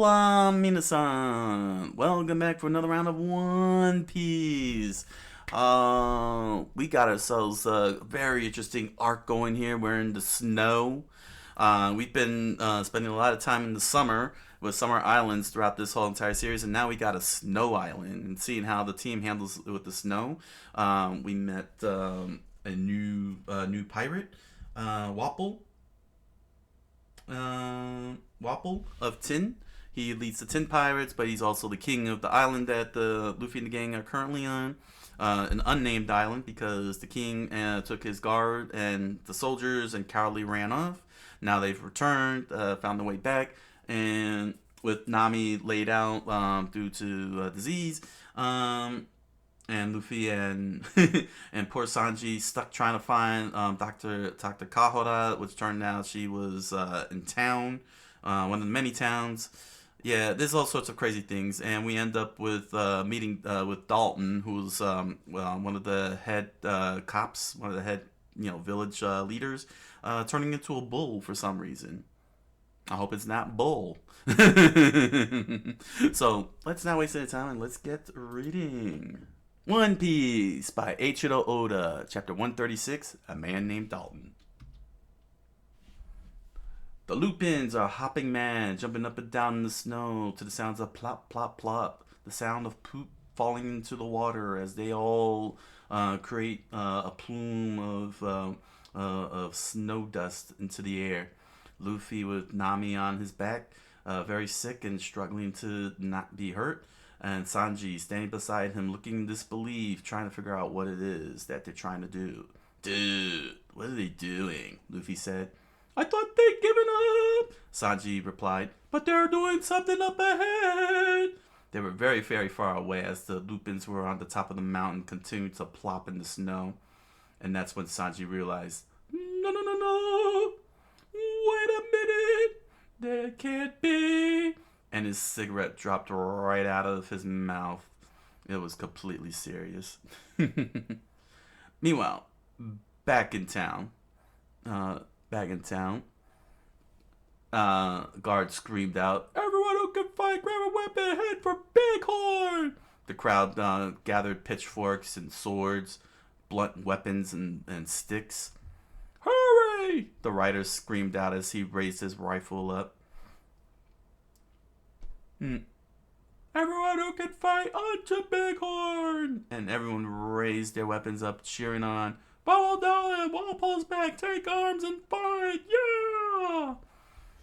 Hola, minasan! Welcome back for another round of One Piece. We got ourselves a very interesting arc going here. We're in the snow. We've been spending a lot of time in the summer with summer islands throughout this whole entire series, and now we got a snow island. And seeing how the team handles it with the snow, we met a new pirate, Wapple. Wapple of Tin. He leads the Tin Pirates, but he's also the king of the island that the Luffy and the gang are currently on. An unnamed island because the king took his guard and the soldiers and cowardly ran off. Now they've returned, found their way back, and with Nami laid out due to disease, and Luffy and and poor Sanji stuck trying to find Doctor Kahora, which turned out she was in town, one of the many towns. Yeah, there's all sorts of crazy things, and we end up with meeting with Dalton, who's one of the head cops, one of the head village leaders, turning into a bull for some reason. I hope it's not bull. So let's not waste any time and let's get reading. One Piece by Eiichiro Oda, Chapter 136, A Man Named Dalton. The Lupins are hopping mad, jumping up and down in the snow to the sounds of plop, plop, plop, the sound of poop falling into the water as they all create a plume of snow dust into the air. Luffy with Nami on his back, very sick and struggling to not be hurt, and Sanji standing beside him looking in disbelief, trying to figure out what it is that they're trying to do. Dude, what are they doing? Luffy said. I thought they'd given up, Sanji replied, but they're doing something up ahead. They were very, very far away as the Lupins were on the top of the mountain, continuing to plop in the snow. And that's when Sanji realized, no, no, no, no, wait a minute, there can't be. And his cigarette dropped right out of his mouth. It was completely serious. Meanwhile, back in town, guard screamed out, everyone who can fight, grab a weapon, head for Bighorn! The crowd gathered pitchforks and swords, blunt weapons and sticks. Hurry! The rider screamed out as he raised his rifle up. Everyone who can fight, onto Bighorn! And everyone raised their weapons up, cheering on. Follow down, Walpole's back, take arms and fight! Yeah!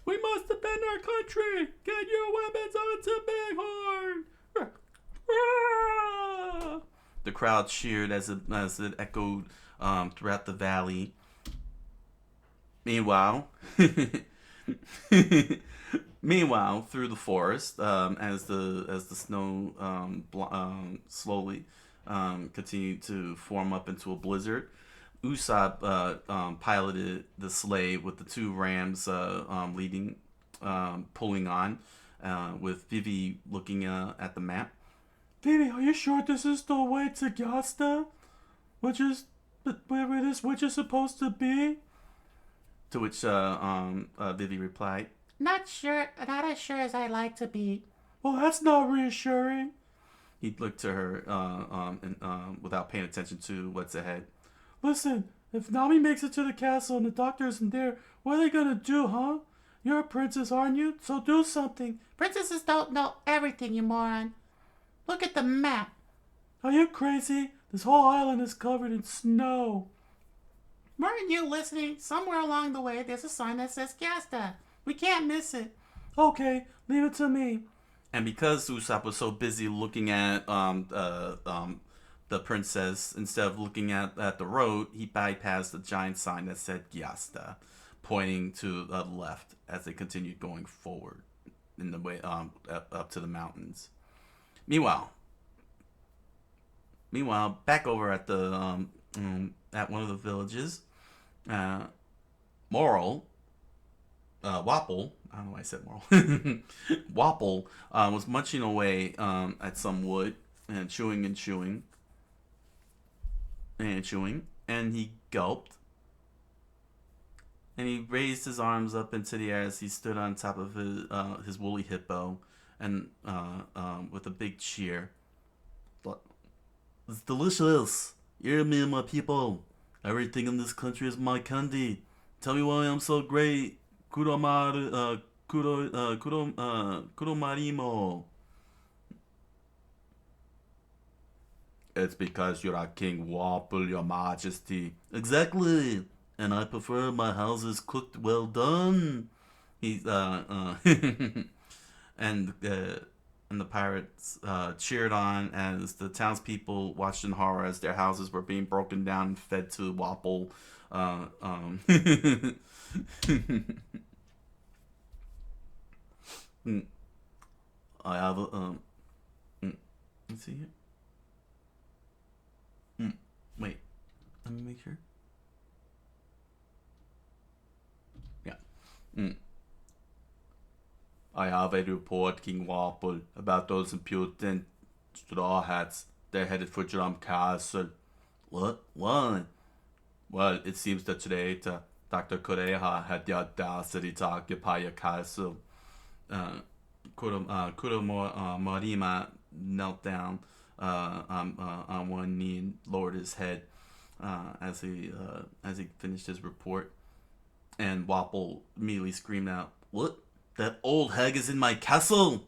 We must defend our country! Get your weapons onto Bighorn! The crowd cheered as it echoed throughout the valley. Meanwhile, through the forest, as the snow slowly continued to form up into a blizzard, Usopp piloted the sleigh with the two rams leading, pulling on, with Vivi looking at the map. Vivi, are you sure this is the way to Gyasta? Where this witch is supposed to be? To which Vivi replied, Not as sure as I'd like to be. well, that's not reassuring. He looked to her without paying attention to what's ahead. Listen, if Nami makes it to the castle and the doctor isn't there, what are they gonna do, huh? You're a princess, aren't you? So do something. Princesses don't know everything, you moron. Look at the map. Are you crazy? This whole island is covered in snow. Weren't you listening? Somewhere along the way, there's a sign that says Gyasta. We can't miss it. Okay, leave it to me. And because Usopp was so busy looking at the princess, instead of looking at the road, he bypassed the giant sign that said Gyasta, pointing to the left as they continued going forward in the way up to the mountains. Meanwhile, back over at the at one of the villages, Wapple, I don't know why I said Moral. Wapple was munching away at some wood and chewing and chewing and chewing, and he gulped. And he raised his arms up into the air as he stood on top of his woolly hippo, and with a big cheer. It's delicious. Hear me, my people. Everything in this country is my candy. Tell me why I'm so great. Kuromaru, Kuromarimo. It's because you're a King Wapple, your majesty. Exactly. And I prefer my houses cooked well done. He's, and the pirates cheered on as the townspeople watched in horror as their houses were being broken down and fed to Wapple. I have a let's see here. Wait, let me make sure. Yeah. I have a report, King Wapple, about those impudent straw hats. They're headed for Drum Castle. What? Why? Well, it seems that today Dr. Koreha had the audacity to occupy a castle. Uh, Morima knelt down on one knee and lowered his head as he finished his report. And Wapple immediately screamed out, "What? That old hag is in my castle!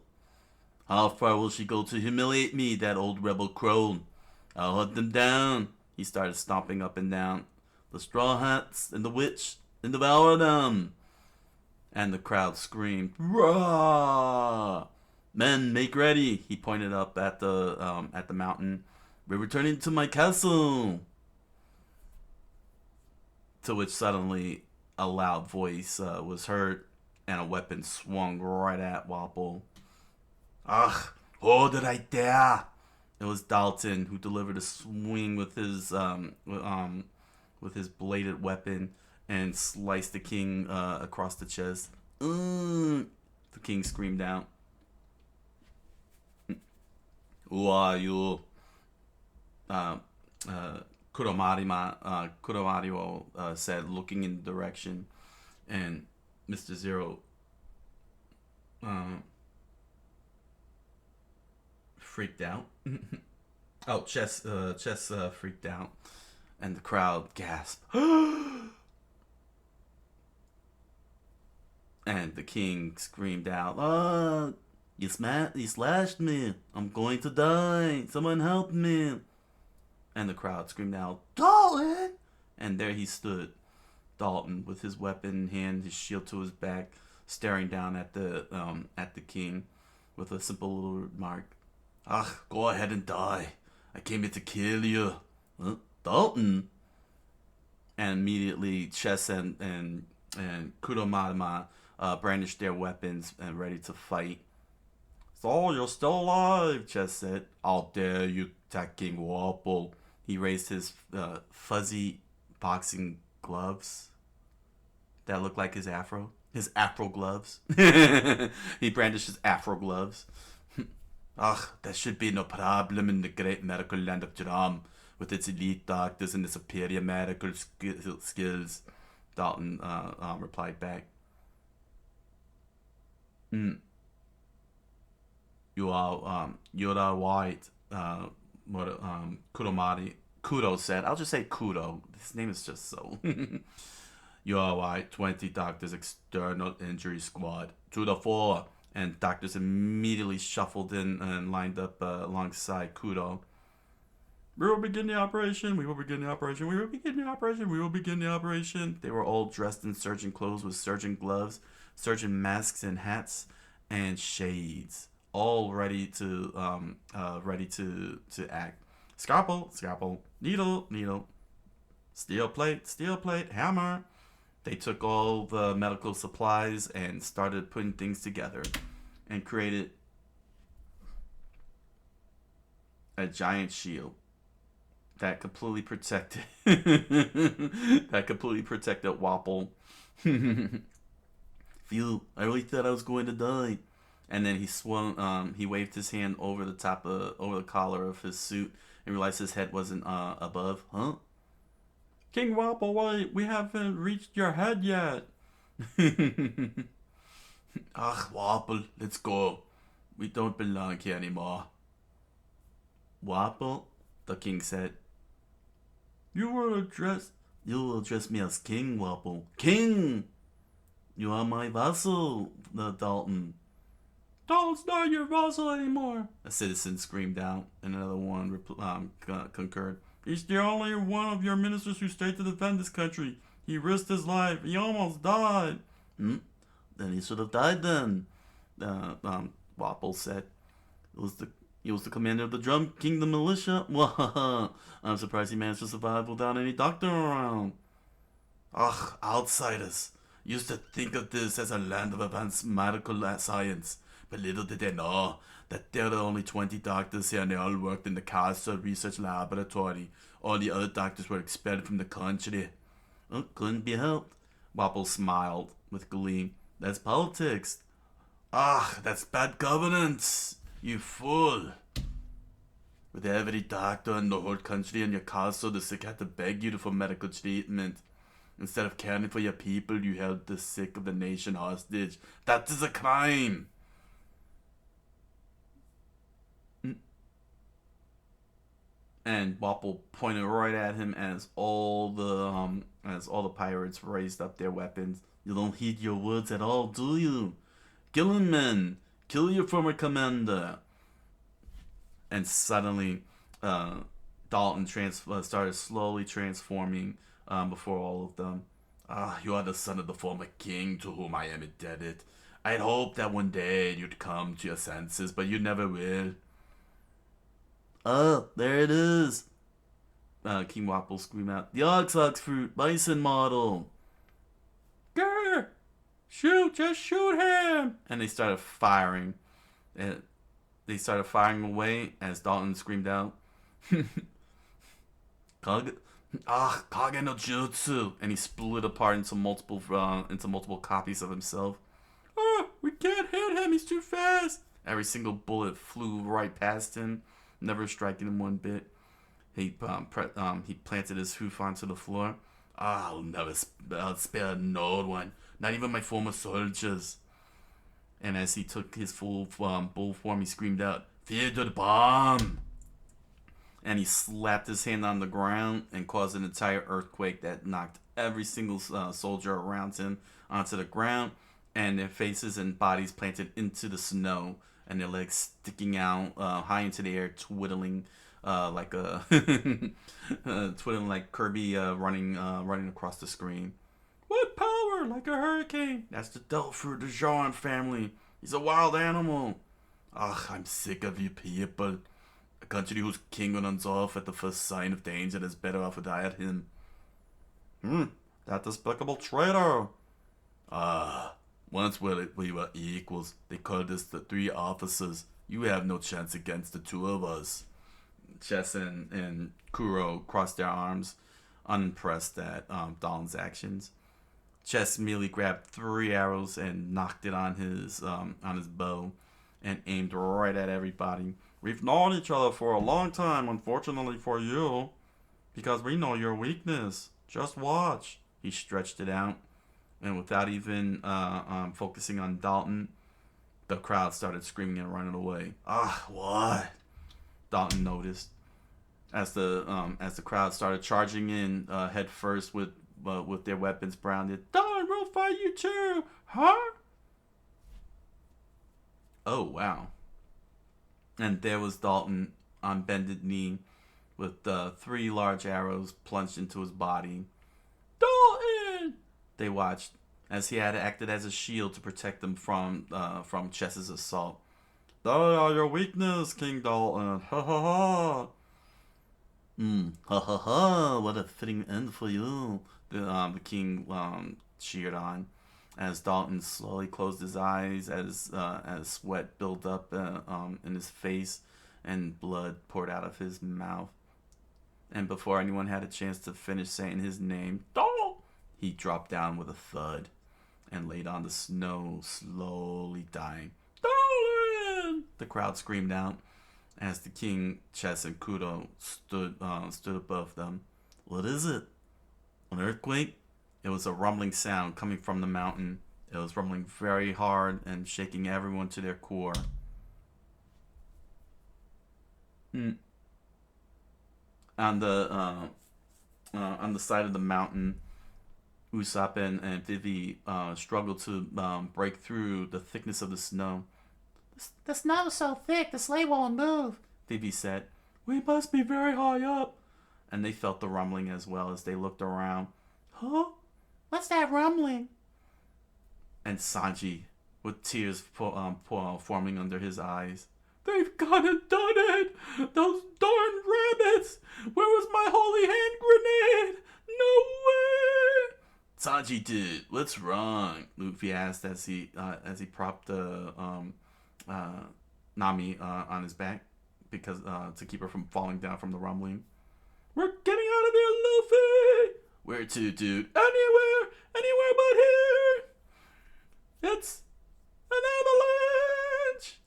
How far will she go to humiliate me, that old rebel crone? I'll hunt them down." He started stomping up and down. "The straw hats and the witch, and devour them!" And the crowd screamed, "Rah! Men, make ready!" He pointed up at the mountain. "We're returning to my castle!" To which suddenly a loud voice was heard, and a weapon swung right at Wapple. "Ugh, hold it right there!" It was Dalton who delivered a swing with his bladed weapon and sliced the king across the chest. The king screamed out. "Who are you?" Kuromario said, looking in the direction, and Mr. Zero freaked out. Oh, Chess freaked out, and the crowd gasped. And the king screamed out, you slashed me. I'm going to die. Someone help me." And the crowd screamed out, "Dalton!" And there he stood, Dalton, with his weapon in hand, his shield to his back, staring down at the king, with a simple little remark. Go ahead and die. I came here to kill you." "Huh? Dalton?" And immediately Chess and Kuromarima brandished their weapons and ready to fight. "So you're still alive," Chess said. "How dare you attack King Wapple?" He raised his fuzzy boxing gloves that looked like his afro. His afro gloves. He brandished his afro gloves. There should be no problem in the great medical land of Drum, with its elite doctors and its superior medical skills. Dalton replied back. You are white. Kudo said. I'll just say Kudo. His name is just so. "You are right. 20 doctors, external injury squad. To the fore." And doctors immediately shuffled in and lined up alongside Kudo. "We will begin the operation. We will begin the operation. We will begin the operation. We will begin the operation." They were all dressed in surgeon clothes with surgeon gloves, surgeon masks and hats, and shades, all ready to act. Scalpel, needle, steel plate, hammer. They took all the medical supplies and started putting things together, and created a giant shield that completely protected Wapple. "Phew, I really thought I was going to die." And then he swung. He waved his hand over the collar of his suit and realized his head wasn't above. "Huh?" King Wobble, wait, we haven't reached your head yet. Ach, Wobble, let's go. We don't belong here anymore. Wobble, the king said. You will address me as King, Wobble. King! You are my vassal, Dalton. Dalton's not your vassal anymore, a citizen screamed out, and another one concurred. He's the only one of your ministers who stayed to defend this country. He risked his life. He almost died. Hmm? Then he should have died then, Wapple said. He was the commander of the Drum Kingdom militia. I'm surprised he managed to survive without any doctor around. Ugh, outsiders. Used to think of this as a land of advanced medical science. But little did they know that there are only 20 doctors here and they all worked in the Castle Research Laboratory. All the other doctors were expelled from the country. Oh, couldn't be helped. Wapple smiled with glee. That's politics. Ah, that's bad governance. You fool. With every doctor in the whole country in your castle, the sick had to beg you for medical treatment. Instead of caring for your people, you held the sick of the nation hostage. That is a crime. And Wapple pointed right at him as all the pirates raised up their weapons. You don't heed your words at all, do you? Kill him, men! Kill your former commander! And suddenly, Dalton started slowly transforming before all of them. Ah, you are the son of the former king to whom I am indebted. I'd hoped that one day you'd come to your senses, but you never will. Oh, there it is! King Wapple screamed out. The ox fruit, bison model! Grr! Shoot! Just shoot him! And they started firing. And they started firing away as Dalton screamed out. Kage no jutsu! And he split apart into multiple copies of himself. Oh, we can't hit him! He's too fast! Every single bullet flew right past him, never striking him one bit. He planted his hoof onto the floor. I'll never spare no one, not even my former soldiers. And as he took his full bull form, he screamed out, "Fear the bomb!" And he slapped his hand on the ground and caused an entire earthquake that knocked every single soldier around him onto the ground, and their faces and bodies planted into the snow, and their legs sticking out high into the air, twiddling like a twiddling like Kirby running across the screen. What power? Like a hurricane. That's the Delphi the Jean family. He's a wild animal. Ugh, I'm sick of you people. A country whose king runs off at the first sign of danger is better off without him. That despicable traitor. Once we were equals. They called us the three officers. You have no chance against the two of us. Chess and Kuro crossed their arms, unimpressed at Dalton's actions. Chess merely grabbed 3 arrows and knocked it on his bow, and aimed right at everybody. We've known each other for a long time, unfortunately for you, because we know your weakness. Just watch. He stretched it out, and without even focusing on Dalton, the crowd started screaming and running away. What? Dalton noticed as the crowd started charging in head first with their weapons branded. Dalton, we'll fight you too, huh? Oh wow! And there was Dalton on bended knee, with 3 large arrows plunged into his body. Dalton! They watched as he had acted as a shield to protect them from Chess's assault. They are your weakness, King Dalton. Ha ha ha. Ha ha ha. What a fitting end for you. The king cheered on as Dalton slowly closed his eyes as sweat built up in his face and blood poured out of his mouth. And before anyone had a chance to finish saying his name, Dalton, he dropped down with a thud and laid on the snow, slowly dying. Dalton! The crowd screamed out as the king, Chess, and Kudo stood above them. What is it? An earthquake? It was a rumbling sound coming from the mountain. It was rumbling very hard and shaking everyone to their core. Mm. On the side of the mountain, Usopp and Vivi struggled to break through the thickness of the snow. The snow is so thick, the sleigh won't move. Vivi said, "We must be very high up." And they felt the rumbling as well as they looked around. Huh? What's that rumbling? And Sanji, with tears forming under his eyes. "They've gone and done it! Those darn rabbits! Where was my holy hand grenade? No way!" "Sanji, dude, what's wrong?" Luffy asked as he propped Nami on his back because to keep her from falling down from the rumbling. "We're getting out of here, Luffy!" "Where to, dude?" Anywhere but here! It's an avalanche!"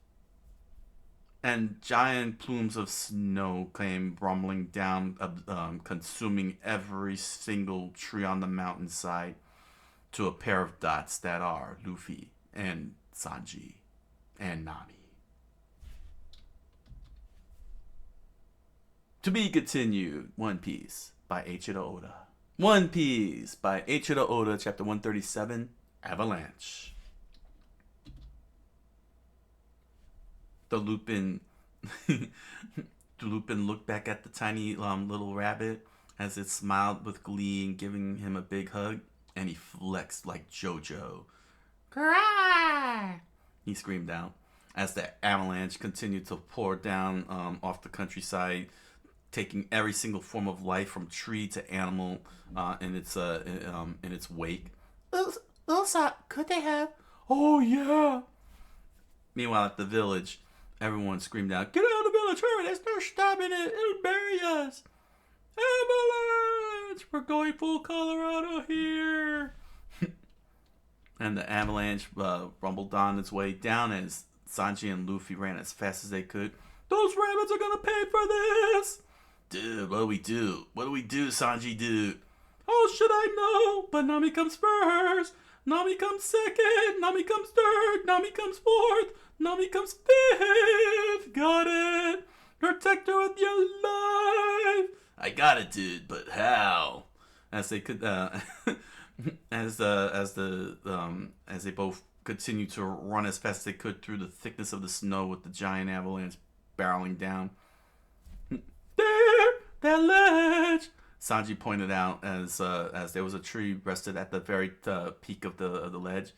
And giant plumes of snow came rumbling down, consuming every single tree on the mountainside to a pair of dots that are Luffy and Sanji and Nami. To be continued, One Piece by Eiichiro Oda. One Piece by Eiichiro Oda, chapter 137, Avalanche. The Lupin looked back at the tiny little rabbit as it smiled with glee and giving him a big hug, and he flexed like JoJo. Cry! He screamed out as the avalanche continued to pour down off the countryside, taking every single form of life from tree to animal in its wake. Usopp, could they have? "Oh yeah!" Meanwhile, at the village, everyone screamed out, "Get out of the village! Hurry! There's no stopping it! It'll bury us! Avalanche! We're going full Colorado here!" And the avalanche rumbled on its way down as Sanji and Luffy ran as fast as they could. "Those rabbits are gonna pay for this!" "Dude, what do we do? What do we do, Sanji, dude?" "Oh, should I know? But Nami comes first. Nami comes second. Nami comes third. Nami comes fourth. Nami comes fifth. Got it. Protect her with your life." "I got it, dude. But how?" As they could, as they both continued to run as fast as they could through the thickness of the snow with the giant avalanche barreling down. "There, that ledge!" Sanji pointed out as there was a tree rested at the very peak of the ledge.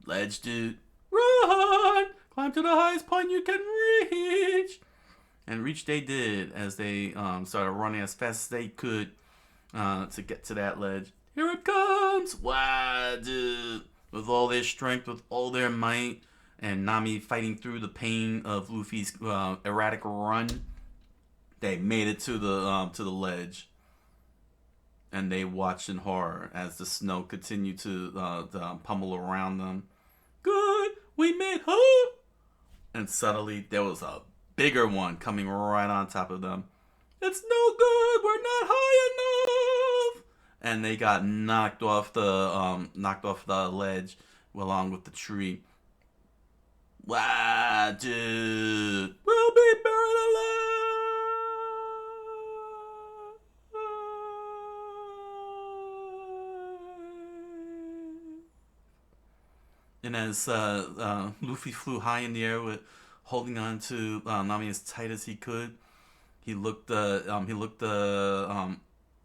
"Ledge, dude." "Run! Climb to the highest point you can reach!" And reach they did as they started running as fast as they could to get to that ledge. "Here it comes!" "Wow, dude!" With all their strength, with all their might, and Nami fighting through the pain of Luffy's erratic run, they made it to the ledge. And they watched in horror as the snow continued to pummel around them. "Good, we made her!" And suddenly there was a bigger one coming right on top of them. "It's no good, we're not high enough!" And they got knocked off the ledge along with the tree. "Wow, dude! We'll be buried alive!" And as Luffy flew high in the air, holding on to Nami as tight as he could, he looked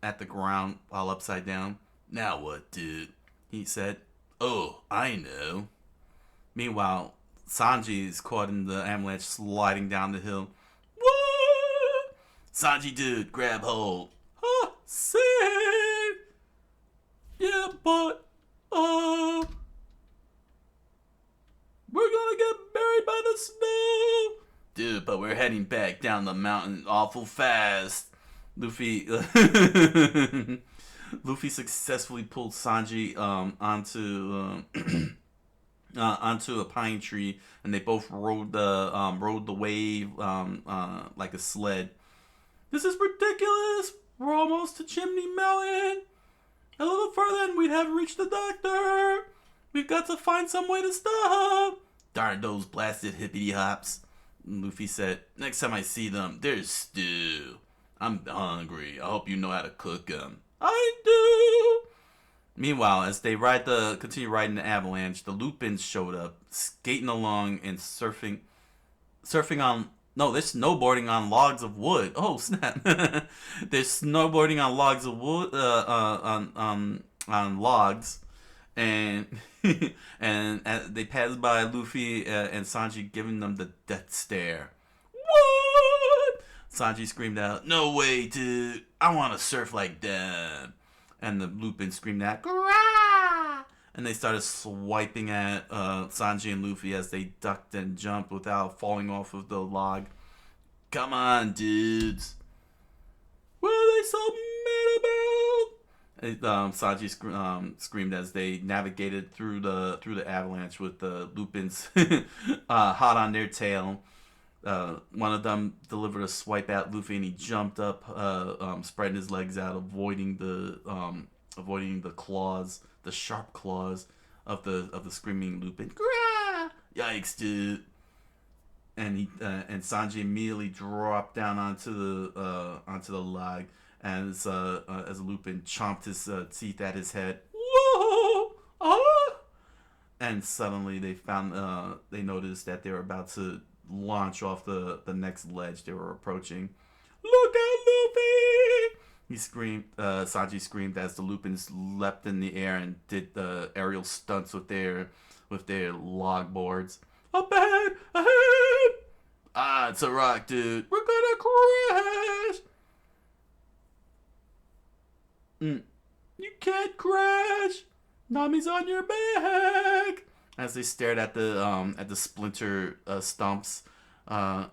at the ground while upside down. "Now what, dude?" he said. "Oh, I know." Meanwhile, Sanji is caught in the avalanche sliding down the hill. "What?" "Sanji, dude, grab hold." "Huh, save!" "Yeah, but we're gonna get buried by the snow." "Dude, but we're heading back down the mountain awful fast." Luffy successfully pulled Sanji onto a pine tree, and they both rode the wave like a sled. "This is ridiculous. We're almost to Chimney Mountain." A little further and we'd have reached the doctor. We've got to find some way to stop. Darn those blasted hippity hops. Luffy said, next time I see them, there's stew. I'm hungry. I hope you know how to cook them. I do. Meanwhile, as they continue riding the avalanche, the Lupins showed up, skating along and surfing on. No, they're snowboarding on logs of wood. Oh snap! They're snowboarding on logs of wood, on logs, and and they pass by Luffy and Sanji, giving them the death stare. What? Sanji screamed out, "No way, dude! I want to surf like them!" And the Lupin screamed out, "Grah!" And they started swiping at Sanji and Luffy as they ducked and jumped without falling off of the log. Come on, dudes! What are they so mad about? Sanji screamed as they navigated through the avalanche with the Lupins hot on their tail. One of them delivered a swipe at Luffy, and he jumped up, spreading his legs out, avoiding the claws, the sharp claws of the screaming Lupin. Grah! Yikes, dude! And Sanji immediately dropped down onto the log as Lupin chomped his teeth at his head. Whoa! Ah! And suddenly they noticed that they were about to launch off the next ledge they were approaching. Look out, Luffy! He screamed. Sanji screamed as the Lupins leapt in the air and did the aerial stunts with their log boards. Up ahead! Ahead! Ah, it's a rock, dude. We're gonna crash! You can't crash! Nami's on your back! As they stared at the splinter stumps, one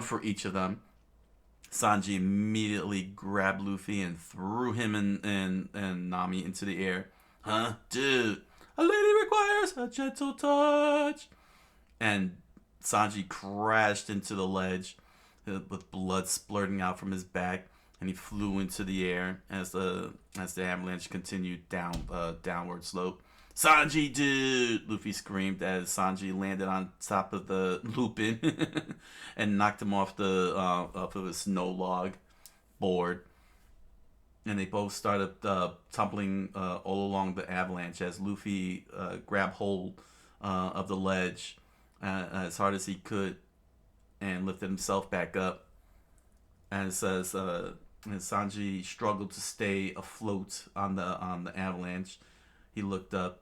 for each of them. Sanji immediately grabbed Luffy and threw him and Nami into the air. Huh? Dude, a lady requires a gentle touch. And Sanji crashed into the ledge with blood splurting out from his back, and he flew into the air as the avalanche continued downward slope. Sanji, dude! Luffy screamed as Sanji landed on top of the Lupin and knocked him off of his snow log board. And they both started tumbling all along the avalanche as Luffy grabbed hold of the ledge as hard as he could and lifted himself back up. And it says, and Sanji struggled to stay afloat on the avalanche. He looked up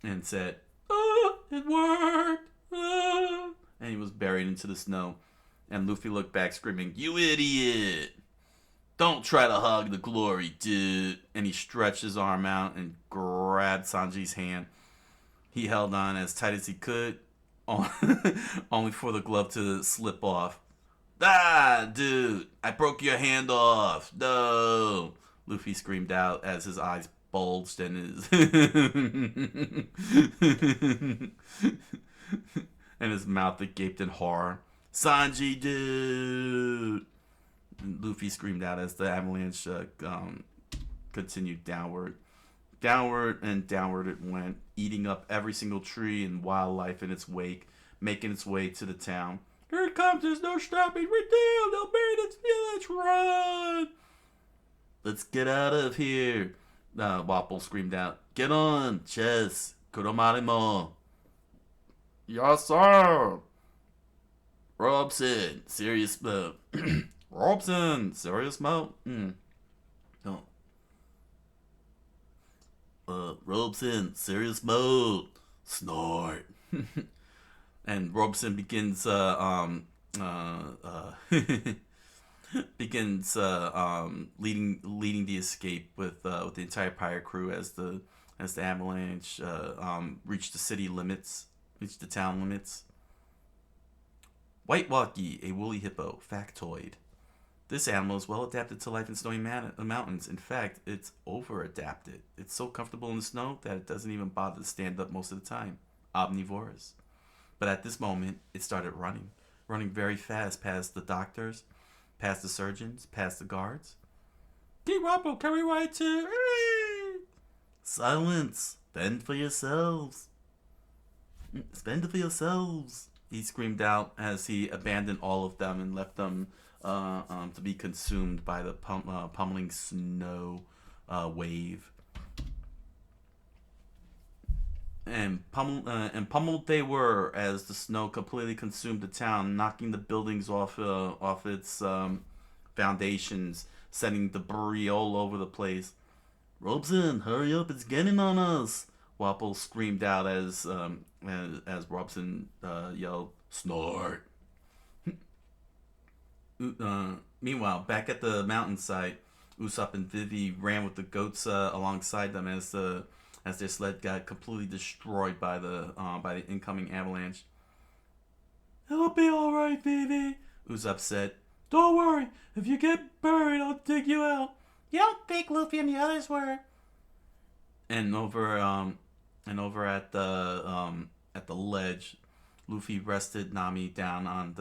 and said, "Oh, it worked!" Oh. And he was buried into the snow. And Luffy looked back, screaming, "You idiot! Don't try to hog the glory, dude!" And he stretched his arm out and grabbed Sanji's hand. He held on as tight as he could, only for the glove to slip off. Ah, dude, I broke your hand off. No. Luffy screamed out as his eyes bulged and his mouth gaped in horror. Sanji, dude. And Luffy screamed out as the avalanche continued downward. Downward and downward it went, eating up every single tree and wildlife in its wake, making its way to the town. Here it comes, there's no stopping. Right down, they'll bury this village. Run! Let's get out of here. Wapple screamed out. Get on, Chess. Kuromarimo. Yes, sir. Robson, serious mode. Robson, serious mode. No. Robson, serious mode. Snort. And Robson begins leading the escape with the entire pirate crew as the avalanche reached the town limits. White Walkie, a woolly hippo, factoid. This animal is well adapted to life in snowy mountains. In fact, it's over-adapted. It's so comfortable in the snow that it doesn't even bother to stand up most of the time. Omnivorous. But at this moment, it started running very fast past the doctors, past the surgeons, past the guards. Get Wappo, can we ride too? Silence! Spend for yourselves! Spend for yourselves! He screamed out as he abandoned all of them and left them to be consumed by the pummeling snow wave. And pummeled they were as the snow completely consumed the town, knocking the buildings off its foundations, sending debris all over the place. Robson, hurry up! It's getting on us! Wapple screamed out as Robson yelled, "Snort!" Meanwhile, back at the mountainside, Usopp and Vivi ran with the goats alongside them as their sled got completely destroyed by the incoming avalanche. "It'll be all right, Vivi," Usopp said. "Don't worry. If you get buried, I'll dig you out." You don't think Luffy and the others were? And over at the ledge, Luffy rested Nami down on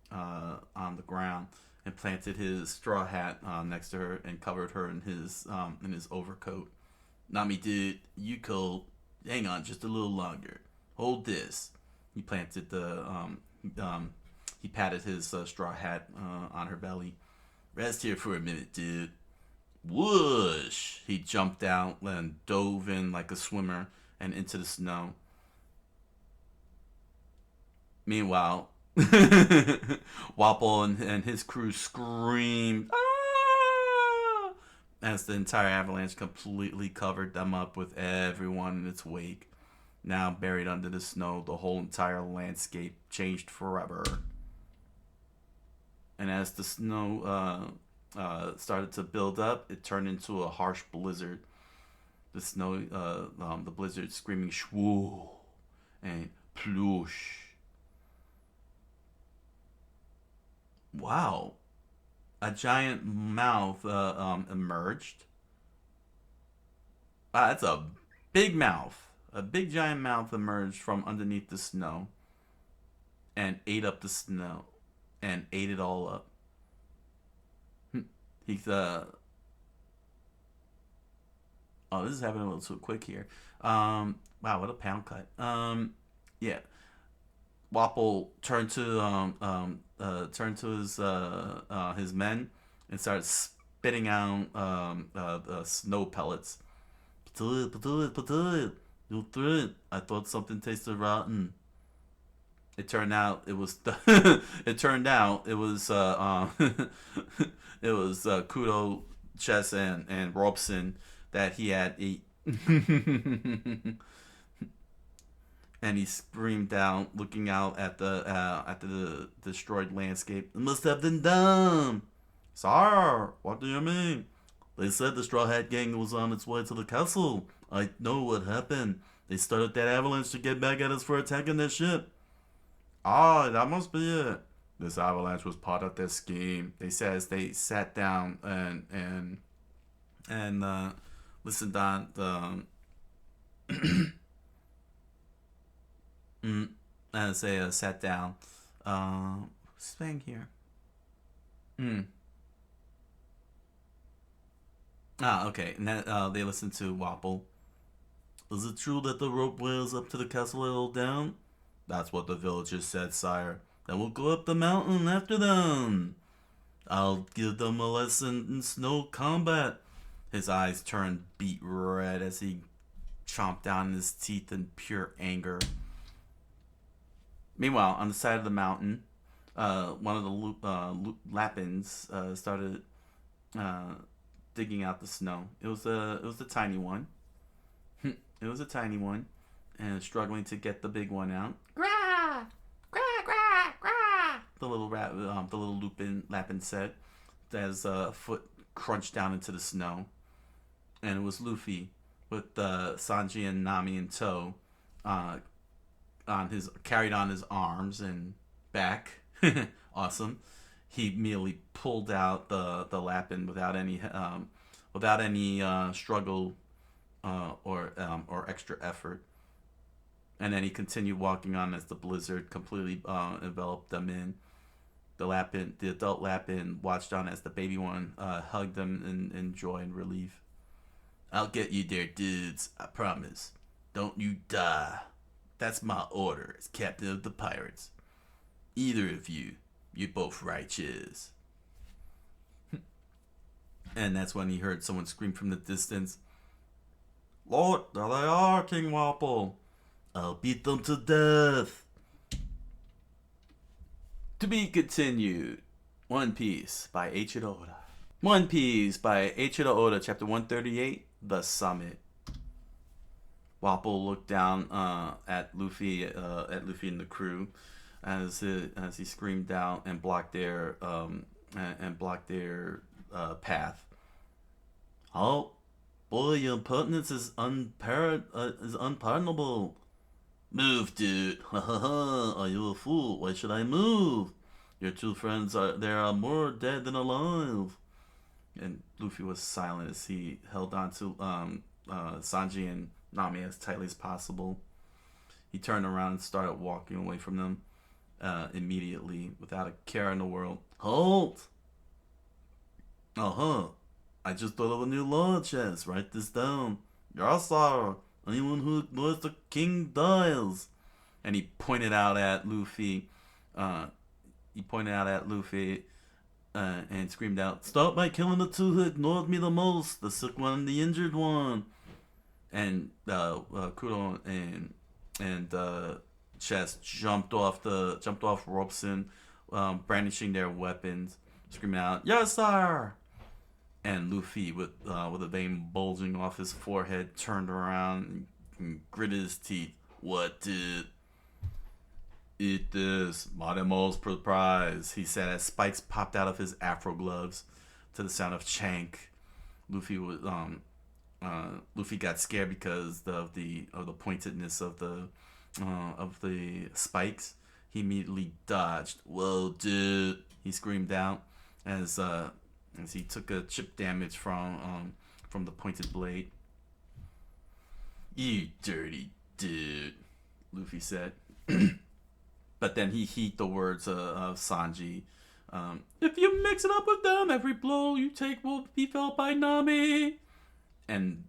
the ground and planted his straw hat next to her and covered her in his overcoat. Nami did, "You cold? Hang on just a little longer. Hold this." He planted he patted his straw hat on her belly. "Rest here for a minute, dude." Whoosh! He jumped out and dove in like a swimmer and into the snow. Meanwhile, Wapple and his crew screamed, "Ah!" as the entire avalanche completely covered them up with everyone in its wake. Now buried under the snow, the whole entire landscape changed forever. And as the snow started to build up, it turned into a harsh blizzard. The blizzard screaming "shwoo" and "ploosh." Wow, a giant mouth emerged. Wow, that's a big mouth. A big giant mouth emerged from underneath the snow and ate up the snow and ate it all up. He's oh, this is happening a little too quick here. Wow, what a pound cut. Yeah. Wapple turned to his men and started spitting out snow pellets. You threw it. I thought something tasted rotten. It turned out it was it was Kudo, Chess, and Robson that he had eaten. And he screamed out, looking out at the destroyed landscape. "It must have been dumb." "Sir, what do you mean?" "They said the Straw Hat Gang was on its way to the castle. I know what happened. They started that avalanche to get back at us for attacking their ship." "Ah, that must be it. This avalanche was part of their scheme," they said as they sat down and listened on the as they sat down. What's thing here? Ah, okay. And then they listened to Wapple. "Is it true that the rope wails up to the castle at all down?" "That's what the villagers said, sire. Then we'll go up the mountain after them. I'll give them a lesson in snow combat." His eyes turned beet red as he chomped down his teeth in pure anger. Meanwhile, on the side of the mountain, one of the Lapins started digging out the snow. It was a tiny one. It was a tiny one, and struggling to get the big one out. Grah! Grah, grah, grah! The little Lapin said, as a foot crunched down into the snow. And it was Luffy with Sanji and Nami in tow, carried on his arms and back. Awesome. He merely pulled out the Lapin without any struggle or extra effort. And then he continued walking on as the blizzard completely enveloped them in. The adult Lapin watched on as the baby one hugged them in joy and relief. I'll get you there, dudes. I promise. Don't you die. That's my order as captain of the pirates. Either of you, you're both righteous. And that's when he heard someone scream from the distance. Lord, there they are, King Wapple. I'll beat them to death. To be continued. One Piece by Eiichiro Oda. One Piece by Eiichiro Oda, chapter 138, The Summit. Wapple looked down at Luffy and the crew as he screamed out and blocked their path. Oh, boy, your impertinence is unpardonable. Move, dude. Ha ha ha. Are you a fool? Why should I move? Your two friends are more dead than alive. And Luffy was silent as he held on to Sanji and Nami as tightly as possible. He turned around and started walking away from them immediately, without a care in the world. Halt! I just thought of a new law, Chess. Write this down. Yes, sir. Anyone who ignores the king dies. And he pointed out at Luffy. And screamed out, "Start by killing the two who ignored me the most, the sick one and the injured one." And Kudo and Chess jumped off Robeson, brandishing their weapons, screaming out, "Yes, sir!" And Luffy, with a vein bulging off his forehead, turned around and gritted his teeth. "What did?" "Eat this, Mademo's prize," he said as spikes popped out of his afro gloves to the sound of chank. Luffy got scared because of the pointedness of the spikes. He immediately dodged. "Whoa, dude!" he screamed out as he took a chip damage from the pointed blade. "You dirty dude," Luffy said. But then he heeded the words of Sanji. "If you mix it up with them, every blow you take will be felt by Nami." And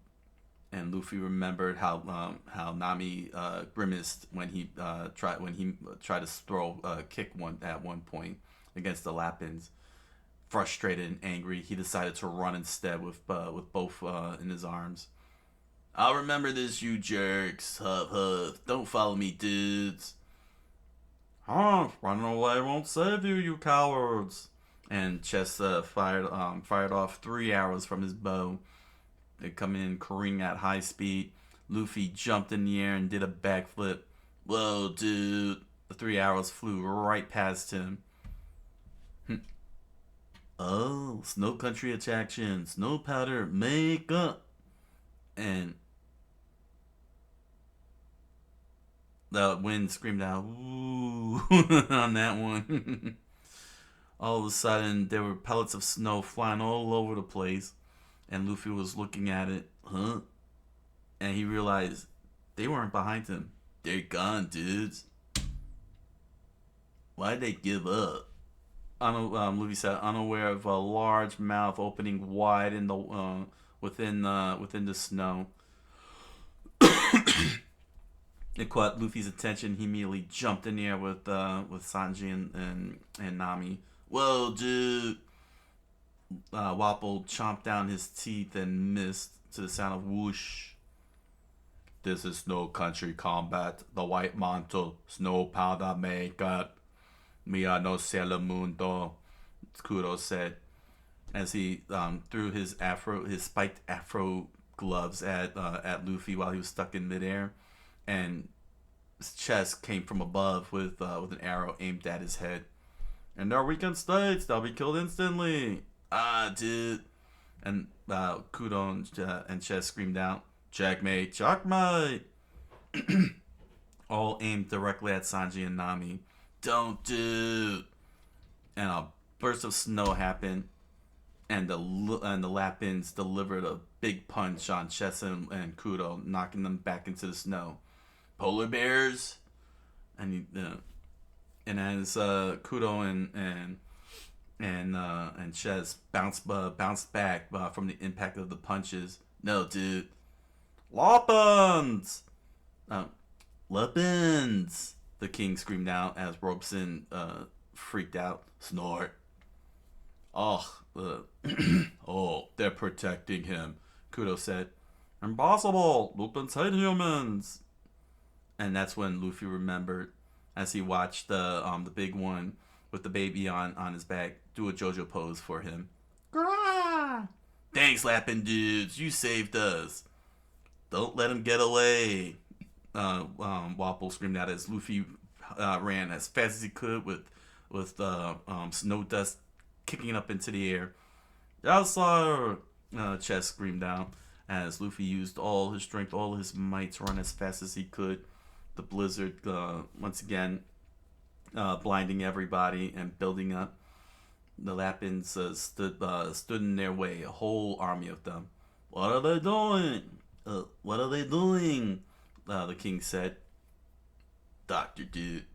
Luffy remembered how Nami grimaced when he tried to throw a kick at one point against the Lapins. Frustrated and angry, he decided to run instead with both in his arms. "I'll remember this, you jerks. Huff huff. Don't follow me, dudes." "Running away won't save you, you cowards." And Chess fired off 3 arrows from his bow. They come in careening at high speed. Luffy jumped in the air and did a backflip. "Whoa, dude!" The 3 arrows flew right past him. "Oh, Snow Country attraction, snow powder, makeup." And the wind screamed out, "Ooh," on that one. All of a sudden, there were pellets of snow flying all over the place, and Luffy was looking at it. And he realized they weren't behind him. "They're gone, dudes." "Why'd they give up?" Luffy said, unaware of a large mouth opening wide in the within the snow. It caught Luffy's attention. He immediately jumped in the air with Sanji and Nami. "Whoa, dude!" Wapple chomped down his teeth and missed to the sound of whoosh. "This is Snow Country combat. The White Mantle, snow powder makeup. Me are no Sailor Moon though," Kudo said as he threw his spiked afro gloves at Luffy while he was stuck in midair, and his chest came from above with an arrow aimed at his head. "And their weakened states, they'll be killed instantly." "Ah, dude!" And Kudo and Chess screamed out, "Checkmate, checkmate!" All aimed directly at Sanji and Nami. "Don't do!" And a burst of snow happened, and the Lapins delivered a big punch on Chess and Kudo, knocking them back into the snow. "Polar bears!" And And as Kudo and Ches bounced back from the impact of the punches. No, dude, Loppins! Uh, Weapons! The king screamed out as Robeson freaked out. Snort. Oh, oh, they're protecting him, Kudo said. Impossible! Lupins hate humans! And that's when Luffy remembered as he watched the big one with the baby on his back do a JoJo pose for him. Grah! Thanks, Lappin' dudes. You saved us. Don't let him get away. Wapple screamed out as Luffy ran as fast as he could with snow dust kicking up into the air. Yes, sir! Chess screamed out as Luffy used all his strength, all his might to run as fast as he could. The blizzard once again blinding everybody and building up. The Lapins stood in their way, a whole army of them. What are they doing? What are they doing? The king said. Doctor Dude,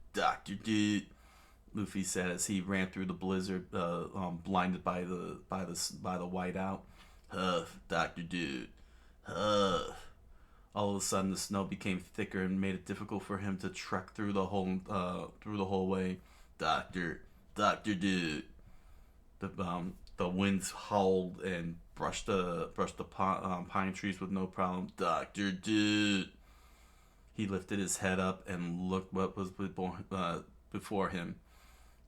Luffy said as he ran through the blizzard, blinded by the whiteout. Huff, Doctor Dude, huff. All of a sudden, the snow became thicker and made it difficult for him to trek through the whole way. Doctor Dude. The winds howled and brushed the pine trees with no problem. Doctor Dude. He lifted his head up and looked what was before him.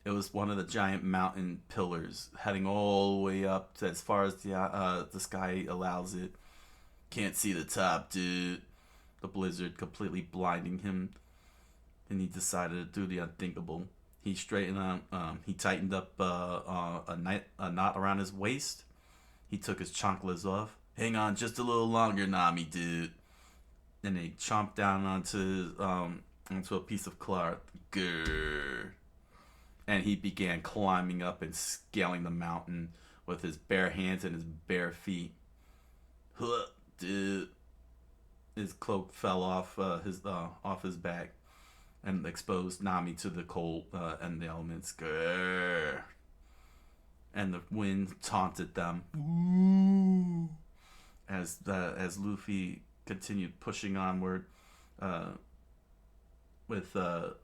It was one of the giant mountain pillars heading all the way up to as far as the sky allows it. Can't see the top, dude. The blizzard completely blinding him, and he decided to do the unthinkable. He straightened out. He tightened up a knot around his waist. He took his chanclas off. Hang on just a little longer, Nami, dude. And he chomped down onto a piece of cloth. Grrr. And he began climbing up and scaling the mountain with his bare hands and his bare feet. Huh, dude. His cloak fell off his back and exposed Nami to the cold and the elements. Grrr. And the wind taunted them. Ooh. As Luffy continued pushing onward, with Oh,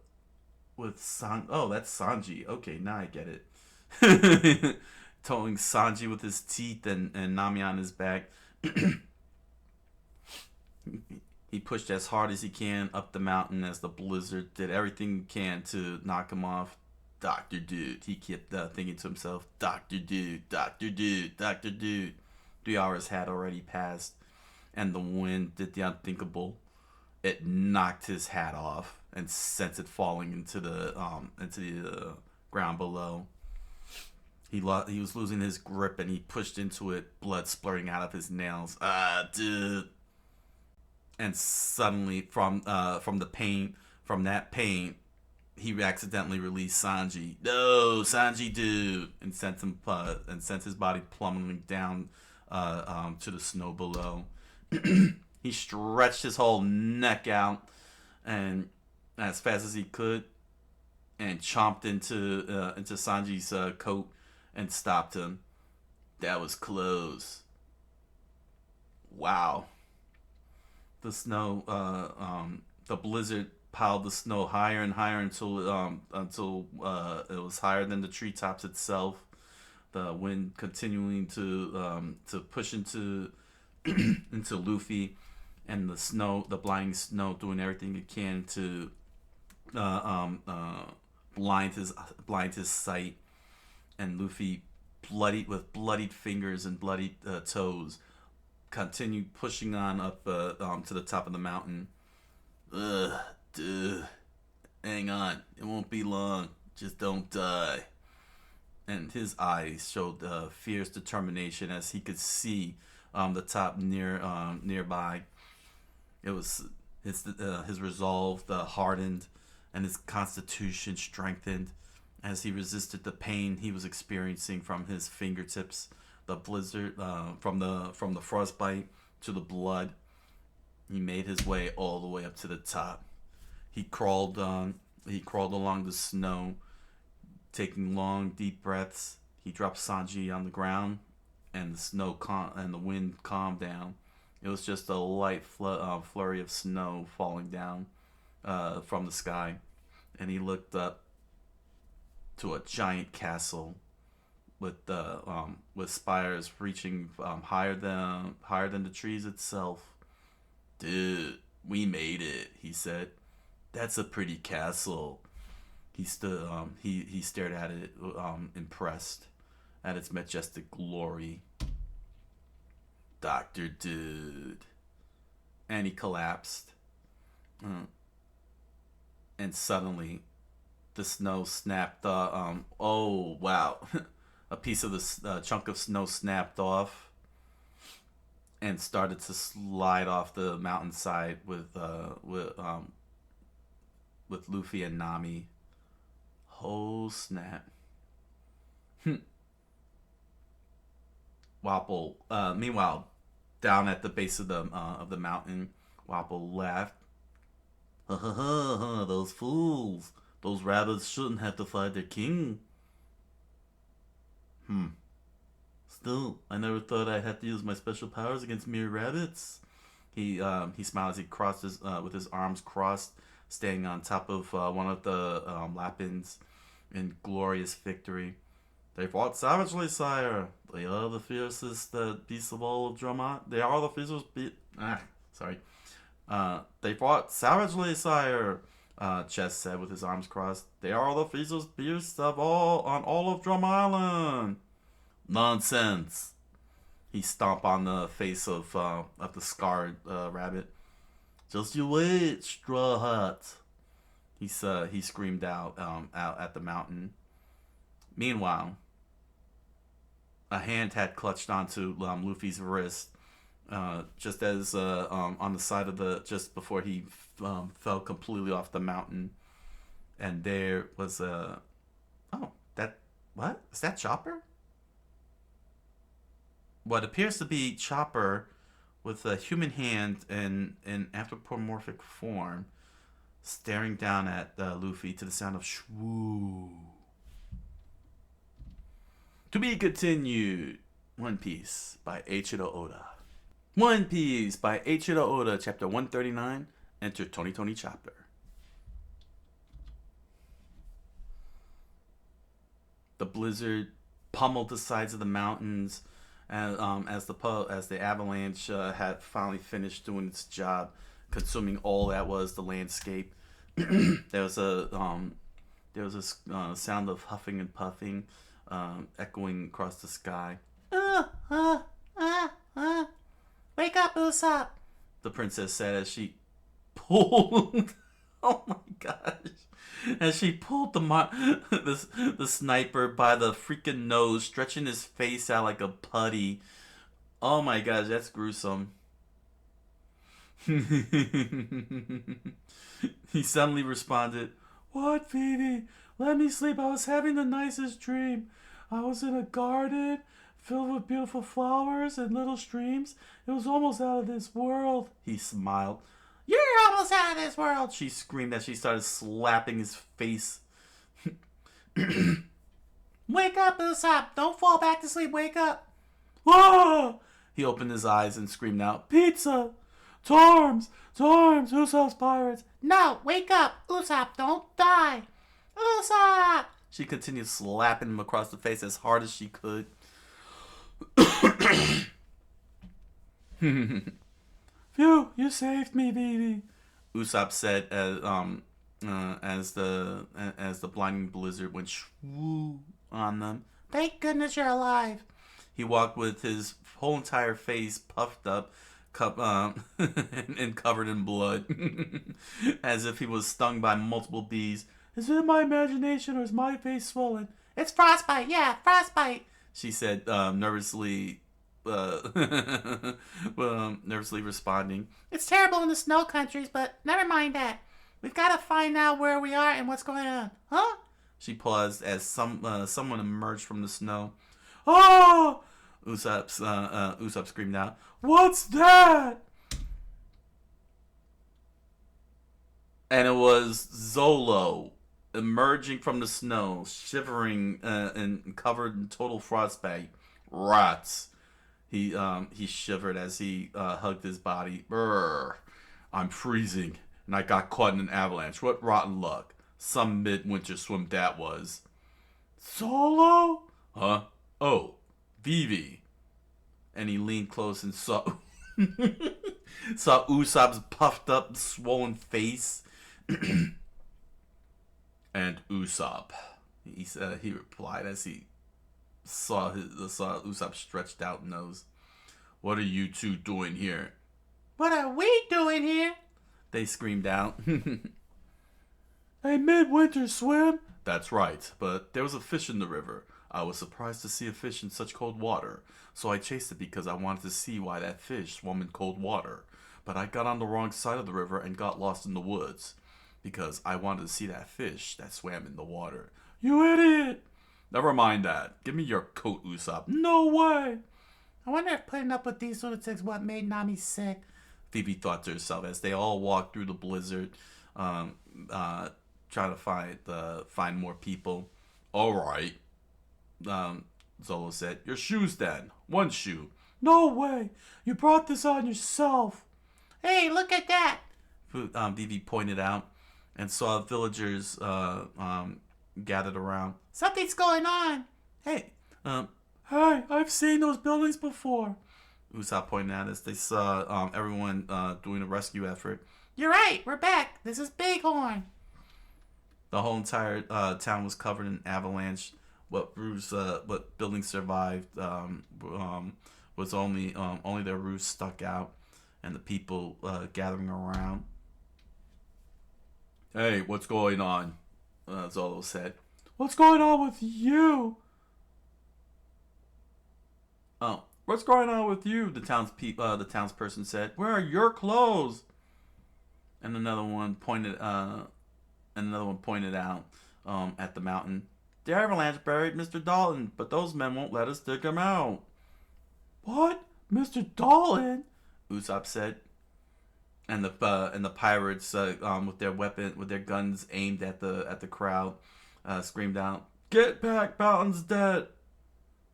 that's Sanji. Okay, now I get it. Towing Sanji with his teeth and Nami on his back. He pushed as hard as he can up the mountain as the blizzard did everything he can to knock him off. Doctor Dude, he kept thinking to himself, Doctor Dude, Doctor Dude, Doctor Dude. 3 hours had already passed, and the wind did the unthinkable. It knocked his hat off and sent it falling into the ground below. He was losing his grip and he pushed into it, blood splurting out of his nails. Dude. And suddenly, from that pain, he accidentally released Sanji. No, Sanji, dude, and sent his body plummeting down to the snow below. He stretched his whole neck out and as fast as he could, and chomped into Sanji's coat and stopped him. That was close. Wow. The snow, the blizzard piled the snow higher and higher until it was higher than the treetops itself. The wind continuing to push into into Luffy, and the blinding snow doing everything it can to blind his sight. And Luffy, bloodied fingers and bloodied toes, continued pushing on up to the top of the mountain. Dude, hang on, it won't be long. Just don't die. And his eyes showed fierce determination as he could see the top nearby. It was his resolve hardened, and his constitution strengthened as he resisted the pain he was experiencing from his fingertips, the blizzard, from the frostbite to the blood. He made his way all the way up to the top. He crawled He crawled along the snow, taking long, deep breaths. He dropped Sanji on the ground, and the wind calmed down. It was just a light flurry of snow falling down from the sky, and he looked up to a giant castle with spires reaching higher than the trees itself. Dude, we made it, he said. That's a pretty castle. He stared at it, impressed at its majestic glory. Doctor Dude. And he collapsed. And suddenly, the snow snapped. Oh wow, a piece of the chunk of snow snapped off and started to slide off the mountainside with Luffy and Nami. Oh snap! Wapple. Meanwhile, down at the base of the mountain, Wapple laughed. Ha ha ha ha! Those fools! Those rabbits shouldn't have to fight their king. Still, I never thought I'd have to use my special powers against mere rabbits. He smiled as he crossed his with his arms crossed, staying on top of one of the lapins in glorious victory. They fought savagely, sire. They are the fiercest beasts of all of Dromont. They are the fiercest they fought savagely, sire. Chess said with his arms crossed. They are the fiercest beasts of all of Drum Island. Nonsense. He stomped on the face of the scarred rabbit. Just you wait, Straw Hat. He screamed out at the mountain. Meanwhile, a hand had clutched onto Luffy's wrist, just as on the side of just before he fell completely off the mountain, and there was what is that, Chopper? What appears to be Chopper with a human hand and an anthropomorphic form, staring down at Luffy to the sound of shwoo. To be continued. One Piece by Eiichiro Oda. One Piece by Eiichiro Oda, chapter 139. Enter Tony Chopper. The blizzard pummeled the sides of the mountains as the avalanche had finally finished doing its job, consuming all that was the landscape. There was a sound of huffing and puffing, echoing across the sky. Wake up, Usopp! The princess said as she pulled. Oh my gosh! As she pulled the sniper by the freaking nose, stretching his face out like a putty. Oh my gosh, that's gruesome. He suddenly responded, "What, Phoebe? Let me sleep. I was having the nicest dream. I was in a garden filled with beautiful flowers and little streams. It was almost out of this world." He smiled. "You're almost out of this world!" she screamed as she started slapping his face. "Wake up, Usopp! Don't fall back to sleep. Wake up!" Ah! He opened his eyes and screamed out, "Pizza! Torms! Usopp's pirates!" "No, wake up! Usopp, don't die! Usopp!" She continued slapping him across the face as hard as she could. "Phew, you saved me, baby," Usopp said as the blinding blizzard went shwoo on them. "Thank goodness you're alive." He walked with his whole entire face puffed up, and covered in blood, as if he was stung by multiple bees. "Is it my imagination or is my face swollen?" "It's frostbite, yeah, frostbite," she said, nervously responding. "It's terrible in the snow countries, but never mind that. We've got to find out where we are and what's going on." "Huh?" She paused as someone emerged from the snow. "Oh!" Usopp screamed out. "What's that?" And it was Zolo emerging from the snow, shivering and covered in total frostbite. Rats. He shivered as he hugged his body. Brr, I'm freezing, and I got caught in an avalanche. What rotten luck. Some midwinter swim that was. Solo? Huh? Oh, Vivi. And he leaned close and saw saw Usopp's puffed up, swollen face. And Usopp, he replied as he saw Usopp's stretched out nose. What are you two doing here? What are we doing here? They screamed out. A midwinter swim? That's right, but there was a fish in the river. I was surprised to see a fish in such cold water, so I chased it because I wanted to see why that fish swam in cold water. But I got on the wrong side of the river and got lost in the woods because I wanted to see that fish that swam in the water. You idiot! Never mind that. Give me your coat, Usopp. No way! I wonder if putting up with these lunatics what made Nami sick. Phoebe thought to herself as they all walked through the blizzard, trying to find more people. All right, Zolo said. Your shoes then. One shoe. No way! You brought this on yourself. Hey, look at that! Vivi pointed out and saw villagers gathered around. Something's going on. Hey, I've seen those buildings before. Usopp pointed out as they saw everyone doing a rescue effort. You're right, we're back. This is Bighorn. The whole entire town was covered in avalanche. What buildings survived was only their roofs stuck out, and the people gathering around. Hey, what's going on? Zolo said. What's going on with you? Oh, what's going on with you? The townsperson said. Where are your clothes? And another one pointed out at the mountain. The avalanche buried Mr. Dalton, but those men won't let us dig him out. What? Mr. Dalton? Usopp said. And the pirates with their guns aimed at the crowd screamed out, "Get back, Dalton's dead."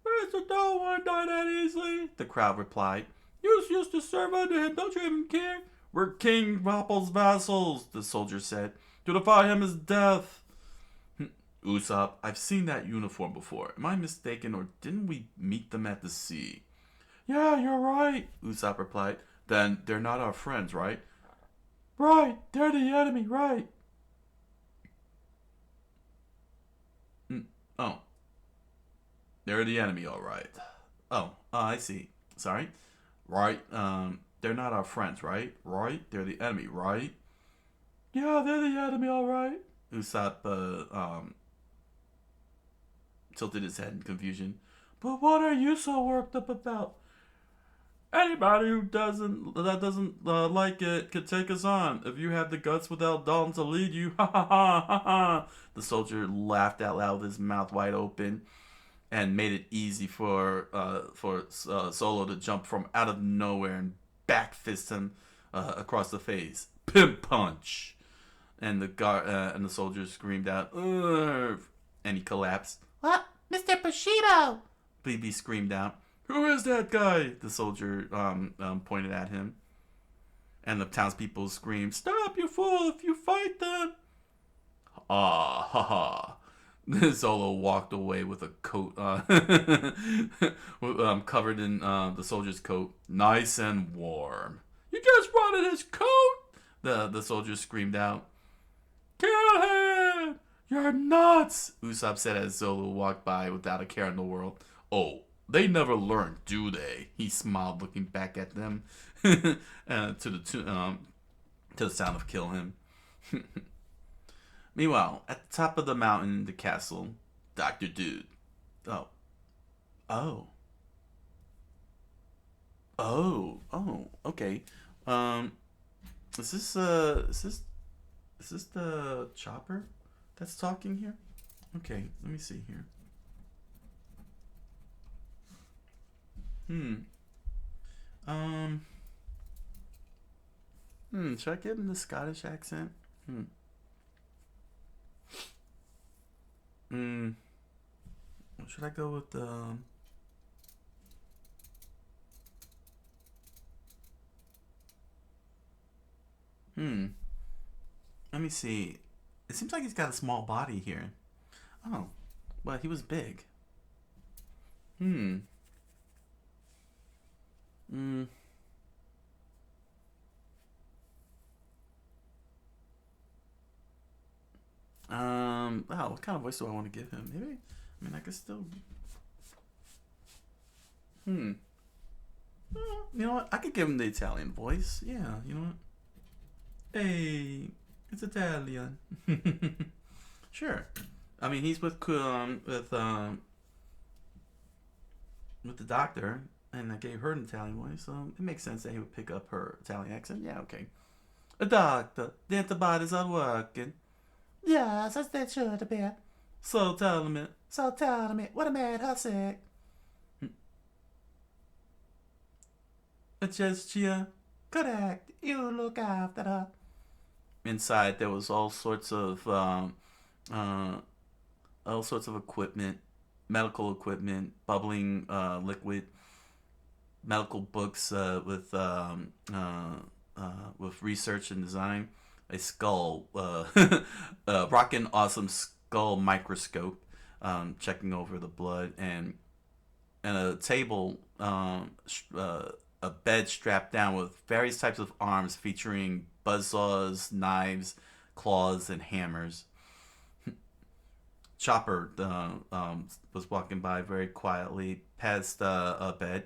Mr. Dalton won't die that easily, the crowd replied. You used to serve under him, don't you even care? We're King Rappel's vassals, the soldier said. To defy him is death. Usopp, I've seen that uniform before. Am I mistaken, or didn't we meet them at the sea? Yeah, you're right, Usopp replied. Then they're not our friends, right? Right, they're the enemy, right? Oh. They're the enemy, all right. Oh, I see. Sorry. Right, they're not our friends, right? Right? They're the enemy, right? Yeah, they're the enemy, all right. Usopp, tilted his head in confusion. But what are you so worked up about? Anybody who doesn't like it could take us on. If you have the guts without Dalton to lead you, ha ha ha ha ha. The soldier laughed out loud with his mouth wide open, and made it easy for Solo to jump from out of nowhere and back fist him across the face. Pimp punch, and the soldier screamed out, "Urgh," and he collapsed. What, Mr. Bushido? BB screamed out. Who is that guy? The soldier pointed at him. And the townspeople screamed, Stop, you fool, if you fight them. Ah, ha ha. Zolo walked away with a coat covered in the soldier's coat. Nice and warm. You just wanted his coat? The soldier screamed out. Kill him! You're nuts! Usopp said as Zolo walked by without a care in the world. Oh, they never learn, do they? He smiled, looking back at them to the sound of kill him. Meanwhile, at the top of the mountain, the castle, Dr. Dude. Oh, okay. Is this the chopper that's talking here? Okay, let me see here. Should I give him the Scottish accent? Hmm. Hmm. Should I go with the? Hmm. Let me see. It seems like he's got a small body here. Oh, but he was big. Hmm. Hmm. Wow. What kind of voice do I want to give him? Maybe. I mean, I could still. Hmm. You know what? I could give him the Italian voice. Yeah. You know what? Hey, it's Italian. Sure. I mean, he's with the doctor, and I gave her an Italian voice, so it makes sense that he would pick up her Italian accent. Yeah, okay. A doctor, the antibodies are working. Yes, as they should be. So tell me. So tell me, what made her sick? A gesture. Correct. You look after her. Inside, there was uh, all sorts of equipment, medical equipment, bubbling liquid, medical books with research and design, a skull, a rockin' awesome skull microscope, checking over the blood, and a table, a bed strapped down with various types of arms featuring buzzsaws, knives, claws, and hammers. Chopper was walking by very quietly past a bed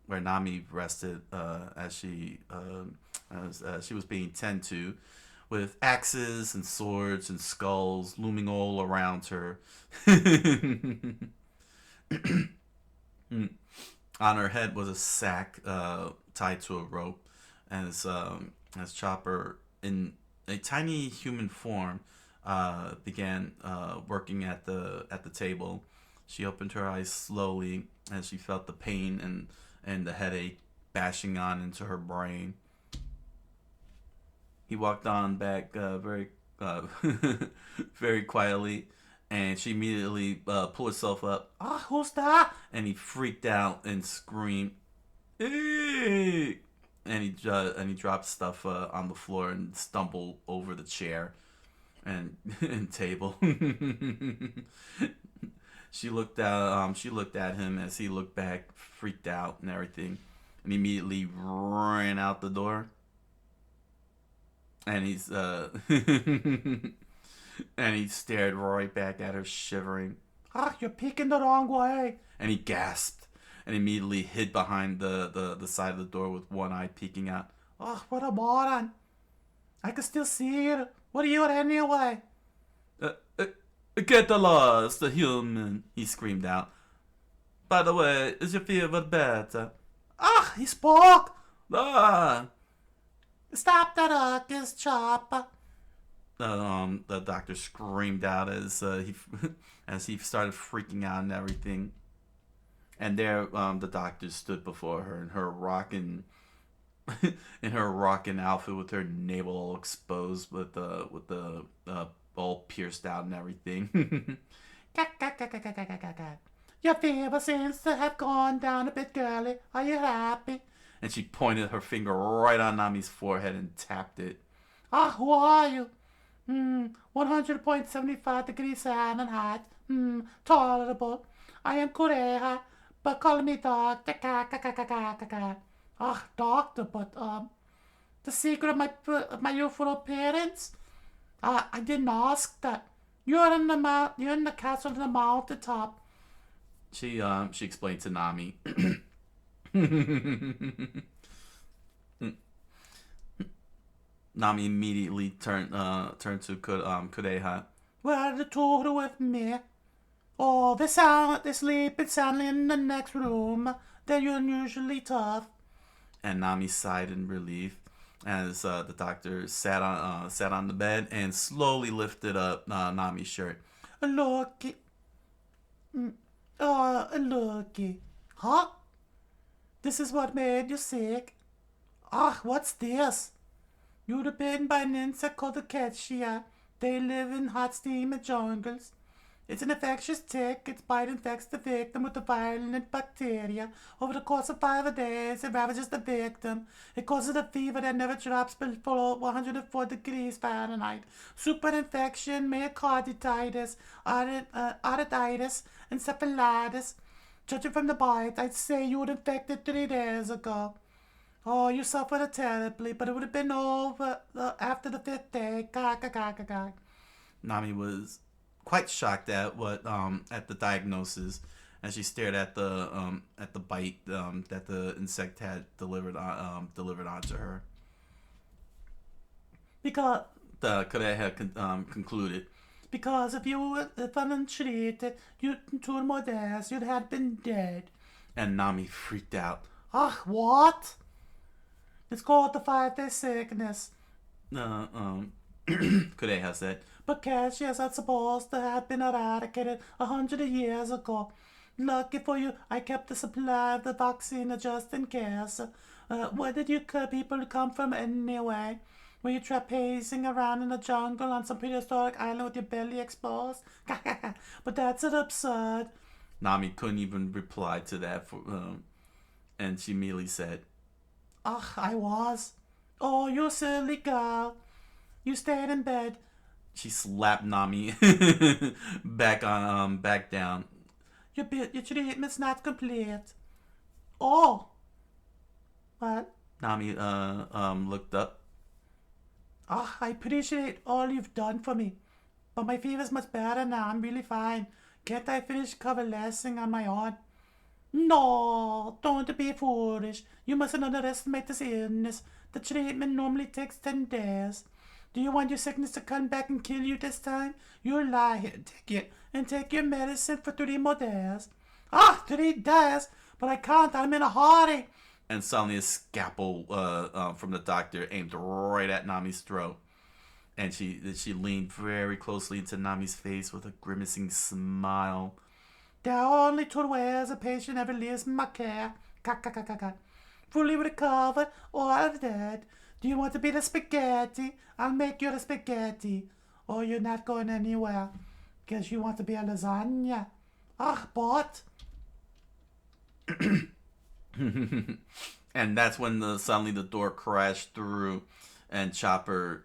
where Nami rested as she was being tended to, with axes and swords and skulls looming all around her. On her head was a sack tied to a rope, as Chopper, in a tiny human form, began working at the table. She opened her eyes slowly as she felt the pain and the headache bashing on into her brain. He walked on back very very quietly, and she immediately pulled herself up. Ah, who's that? And he freaked out and screamed, "Hey!" And he dropped stuff on the floor and stumbled over the chair and table. She looked at him as he looked back, freaked out and everything, and immediately ran out the door. And and he stared right back at her, shivering. Ah, you're peeking the wrong way. And he gasped and immediately hid behind the side of the door with one eye peeking out. Ah, what a moron. I can still see you. What are you anyway? Uh, uh, Get lost, the human, he screamed out. By the way, is your fever better? Ah, he spoke. Ah! Stop the ruckus, Chopper. The doctor screamed out as he started freaking out and everything. And there, the doctor stood before her in her rocking, in her rocking outfit with her navel all exposed, with the all pierced out and everything. Your fever seems to have gone down a bit, girlie. Are you happy? And she pointed her finger right on Nami's forehead and tapped it. Ah, who are you? 100.75 degrees Fahrenheit. Tolerable. I am Kureha, but call me doctor. Ah, doctor, but the secret of my youthful appearance? I didn't ask that. You're in the castle on the mountaintop. She explained to Nami. Nami immediately turned to Kureha. Well, the two with me. Oh, they sleep soundly in the next room. They're unusually tough. And Nami sighed in relief as the doctor sat on the bed and slowly lifted up Nami's shirt. Looky. Oh, looky. Huh? This is what made you sick? Ah, what's this? You were bitten by an insect called the Ketchia. They live in hot, steamy jungles. It's an infectious tick. Its bite infects the victim with the virulent bacteria. Over the course of 5 days, it ravages the victim. It causes a fever that never drops below 104 degrees Fahrenheit. Super infection, myocarditis, otitis, encephalitis. Judging from the bite, I'd say you were infected 3 days ago. Oh, you suffered terribly, but it would have been over after the 5th day. Gah. Nami was quite shocked at the diagnosis as she stared at the bite that the insect had delivered onto her. Because The Kure had concluded. Because if you were untreated, you 2 more days, you'd have been dead. And Nami freaked out. Ah, what? It's called the 5-day sickness. Kureha said. But cashiers are supposed to have been eradicated 100 years ago. Lucky for you, I kept a supply of the vaccine just in case. Where did you people come from anyway? Were you trapezing around in the jungle on some prehistoric island with your belly exposed? But that's absurd. Nami couldn't even reply to that, and she merely said, Ugh, I was. Oh, you silly girl. You stayed in bed. She slapped Nami back down. Your treatment's not complete. Oh. What? Nami looked up. Ah, I appreciate all you've done for me. But my fever's much better now. I'm really fine. Can't I finish convalescing on my own? No, don't be foolish. You mustn't underestimate this illness. The treatment normally takes 10 days. Do you want your sickness to come back and kill you this time? You lie here, take it, and take your medicine for 3 more days. Ah, 3 days? But I can't, I'm in a hurry. And suddenly a scalpel from the doctor aimed right at Nami's throat. And she leaned very closely into Nami's face with a grimacing smile. There are only 2 ways a patient ever leaves my care. Fully recovered or dead. Do you want to be the spaghetti? I'll make you the spaghetti. Or you're not going anywhere. Because you want to be a lasagna. Ah, but... And that's when suddenly the door crashed through, and Chopper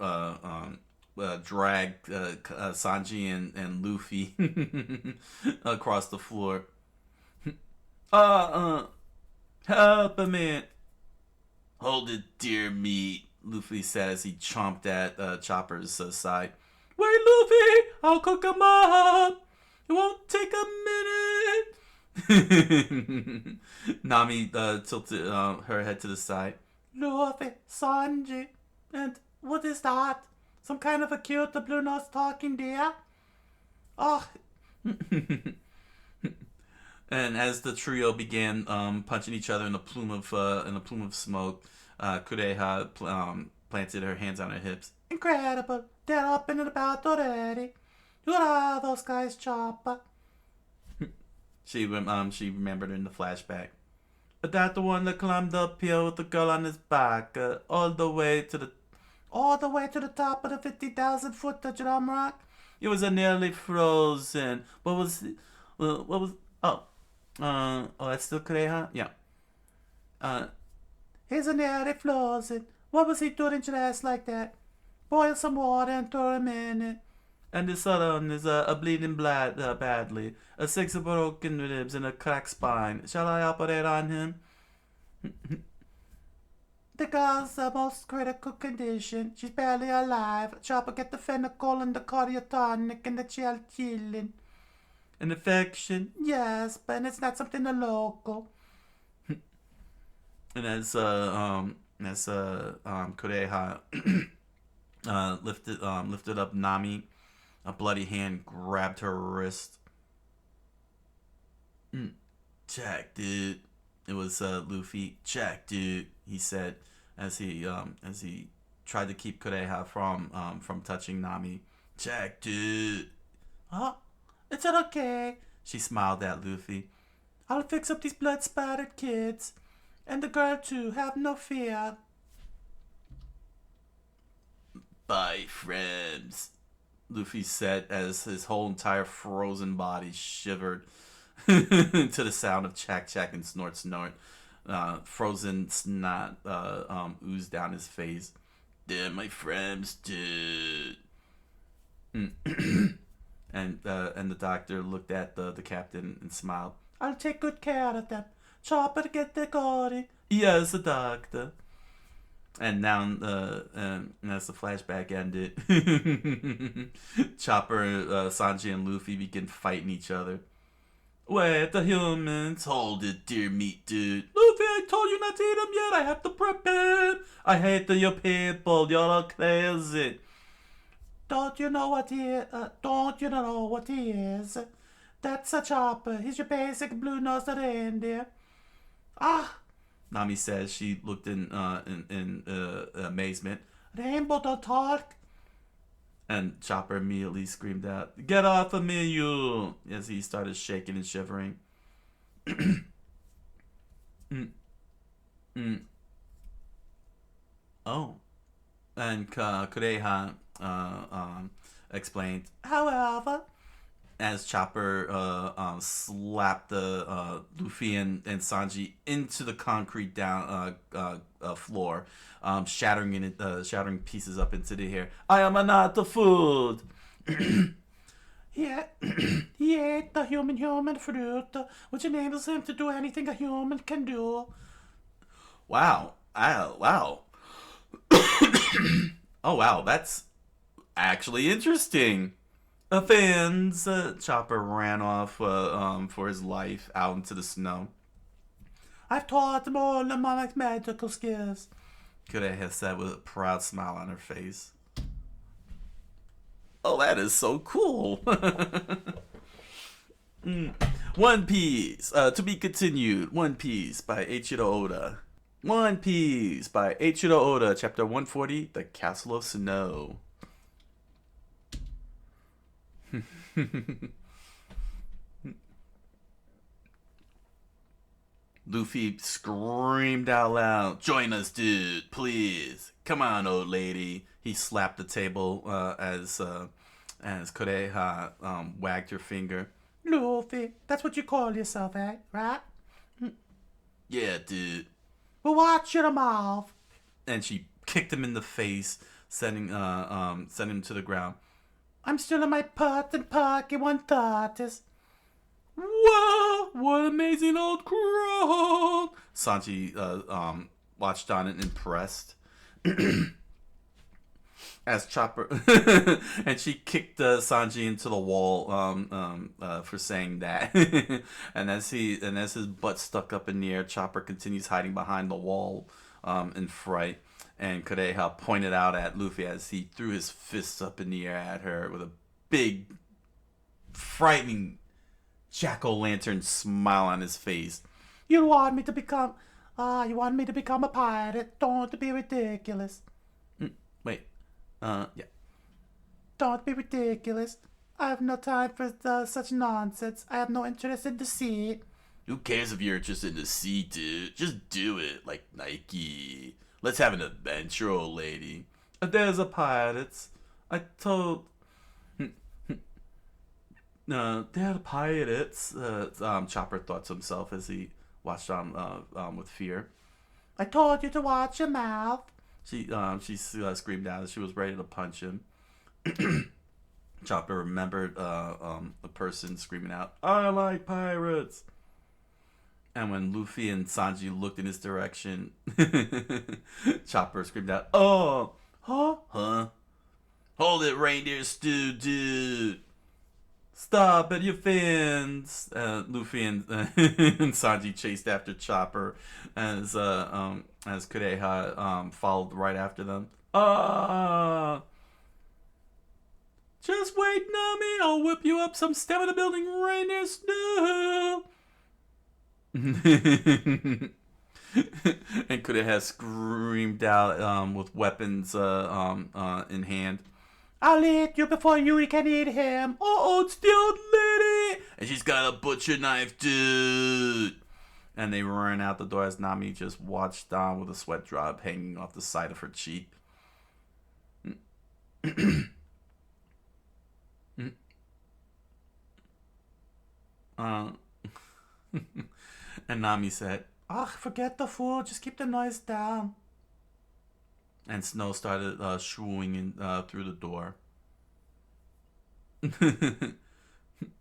dragged Sanji and Luffy across the floor. Help a minute. Hold it, dear me, Luffy said as he chomped at Chopper's side. Wait, Luffy, I'll cook him up. It won't take a minute. Nami tilted her head to the side. Luffy, Sanji, and what is that? Some kind of a cute blue-nosed talking deer? Oh. And as the trio began punching each other in a plume of smoke, Kureha planted her hands on her hips. Incredible! They're up and about already. Who are those guys, Chopper? She remembered in the flashback. That the one that climbed up here with the girl on his back, all the way to the top of the 50,000-foot drum rock. It was nearly frozen. What was? That's still Kureha? Yeah. He's nearly frozen. What was he doing dressed like that? Boil some water and throw him in it. And this other one is bleeding badly. 6 broken ribs and a cracked spine. Shall I operate on him? The girl's the most critical condition. She's barely alive. Chopper, get the fennel and the cardiotonic and the child killing. An infection? Yes, but it's not something the local. And as Kureha lifted up Nami, a bloody hand grabbed her wrist. Check, dude. It was Luffy. Check, dude. He said as he tried to keep Kureha from touching Nami. Check, dude. Huh? It's okay. She smiled at Luffy. I'll fix up these blood-spattered kids. And the girl too. Have no fear. "Bye, friends," Luffy said as his whole entire frozen body shivered to the sound of chack chack and snort snort. Frozen snot oozed down his face. "They're my friends, dude." And the doctor looked at the captain and smiled. I'll take good care of them. Chopper, get the Cory. "Yes, the doctor." And now, as the flashback ended, Chopper, Sanji, and Luffy begin fighting each other. "Wait, the humans, hold it, dear meat dude. Luffy, I told you not to eat him yet. I have to prepare. I hate your people. You're all crazy." Don't you know what he is? Don't you know what he is? That's a Chopper. He's your basic blue-nosed reindeer. Ah, Nami says. She looked in amazement. Rainbow don't talk. And Chopper immediately screamed out, "Get off of me, you!" as he started shaking and shivering. Oh. And Kureha explained, However, as Chopper slapped the Luffy and Sanji into the concrete down floor, shattering pieces up into the air. "I am not the food." yeah, he ate the human fruit, which enables him to do anything a human can do. Wow! Wow! Oh wow! That's actually interesting. Fans, Chopper ran off for his life out into the snow. I've taught him all of my magical skills. Kureha said with a proud smile on her face. "Oh, that is so cool." One Piece, to be continued. One Piece by Eiichiro Oda. One Piece by Eiichiro Oda, Chapter 140, The Castle of Snow. Luffy screamed out loud, "Join us, dude, please. Come on, old lady." He slapped the table as Kureha wagged her finger. Luffy, that's what you call yourself, eh? Right? "Yeah, dude." Well, watch your mouth. And she kicked him in the face, sending him to the ground. I'm still in my pot and pocket 130s. "Whoa! What amazing old crow!" Sanji watched on it impressed. As Chopper and she kicked Sanji into the wall for saying that. and as his butt stuck up in the air, Chopper continues hiding behind the wall in fright. And Kureha pointed out at Luffy as he threw his fists up in the air at her with a big, frightening jack-o'-lantern smile on his face. You want me to become a pirate? Don't be ridiculous. Wait. Yeah. Don't be ridiculous. I have no time for such nonsense. I have no interest in the sea. Who cares if you're interested in the sea, dude? Just do it, like Nike. Let's have an adventure, old lady. There's a pirates. I told... No, they're the pirates. Chopper thought to himself as he watched on with fear. I told you to watch your mouth. She screamed out as she was ready to punch him. Chopper remembered a person screaming out, "I like pirates." And when Luffy and Sanji looked in his direction, Chopper screamed out, "Oh, huh? Hold it, reindeer stew, dude! Stop at your fins!" Luffy and Sanji chased after Chopper as Kureha followed right after them. "Ah! Just wait, Nami! I'll whip you up some stamina building reindeer stew!" And Kureha screamed out with weapons in hand. I'll eat you before you can eat him. "Oh, it's the old lady! And she's got a butcher knife, dude!" And they ran out the door as Nami just watched on with a sweat drop hanging off the side of her cheek. uh, and Nami said, Ugh, forget the food. Just keep the noise down. and Snow started shooing in, through the door.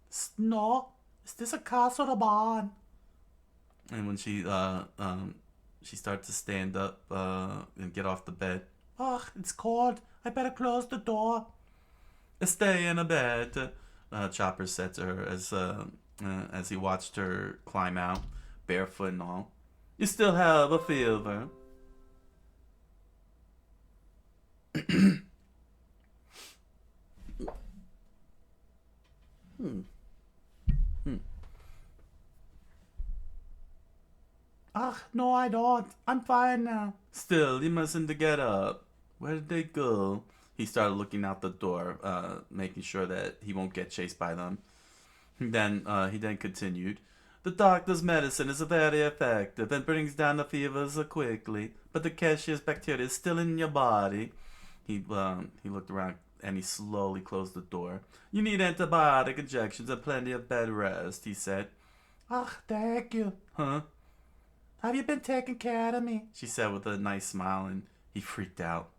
Snow? Is this a castle or a barn? And when she started to stand up and get off the bed. Ugh, it's cold. I better close the door. Stay in a bed, Chopper said to her as he watched her climb out, barefoot and all. You still have a fever. Ugh, no, I don't. I'm fine now. Still, you mustn't get up. Where did they go? He started looking out the door, making sure that he won't get chased by them. He then continued. The doctor's medicine is very effective and brings down the fevers quickly, but the cashier's bacteria is still in your body. He looked around and he slowly closed the door. You need antibiotic injections and plenty of bed rest, he said. Ugh, thank you. Huh? Have you been taking care of me? She said with a nice smile, and he freaked out.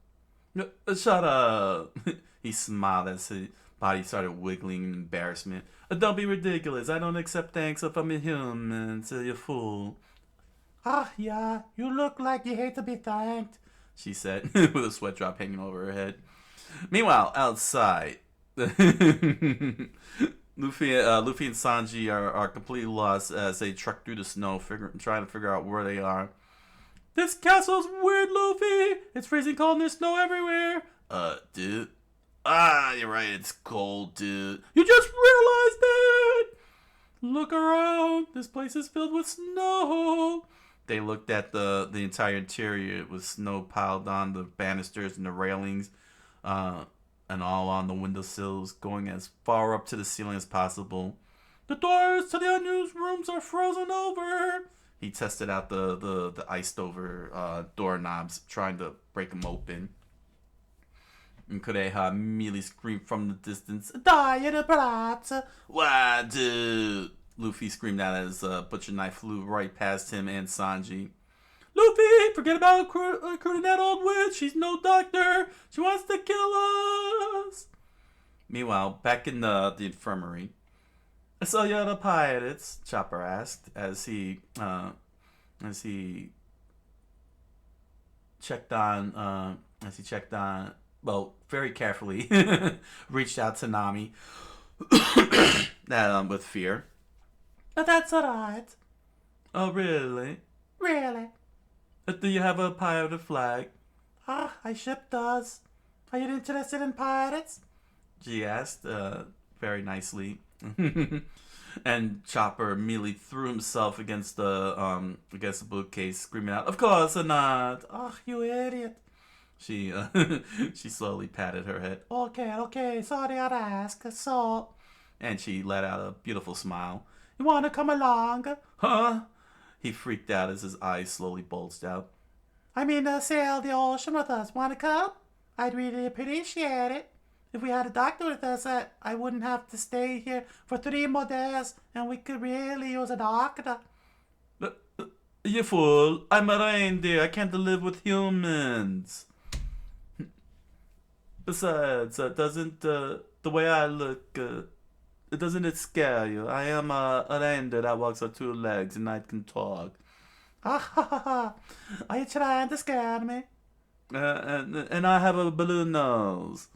Shut up! He smiled as his body started wiggling in embarrassment. Don't be ridiculous. I don't accept thanks from a human, so you fool. Ah, yeah, you look like you hate to be thanked, she said, with a sweat drop hanging over her head. Meanwhile, outside, Luffy and Sanji are completely lost as they truck through the snow, trying to figure out where they are. This castle's weird, Luffy. It's freezing cold and there's snow everywhere. Dude. You're right. It's cold, dude. You just realized it. Look around. This place is filled with snow. They looked at the entire interior with snow piled on the banisters and the railings, and all on the windowsills, going as far up to the ceiling as possible. The doors to the unused rooms are frozen over. He tested out the iced over doorknobs, trying to break them open. And Kureha immediately screamed from the distance, Die in a brat! Why, dude? Luffy screamed out as butcher knife flew right past him and Sanji. Luffy, forget about recruiting that old witch. She's no doctor. She wants to kill us. Meanwhile, back in the infirmary. So you're the pirates? Chopper asked as he checked on well, very carefully reached out to Nami with fear. But that's alright. Oh, really? Really? Do you have a pirate flag? I ship does. Are you interested in pirates? She asked, very nicely. And Chopper immediately threw himself against the bookcase, screaming out, Of course not! Oh, you idiot. She slowly patted her head. Okay, sorry I'd ask. So... And she let out a beautiful smile. You wanna come along? Huh? He freaked out as his eyes slowly bulged out. I mean, sail the ocean with us. Wanna come? I'd really appreciate it. If we had a doctor with us, I wouldn't have to stay here for 3 more days, and we could really use a doctor. You fool. I'm a reindeer. I can't live with humans. Besides, doesn't the way I look, doesn't it scare you? I am a reindeer that walks on 2 legs and I can talk. Are you trying to scare me? And I have a balloon nose.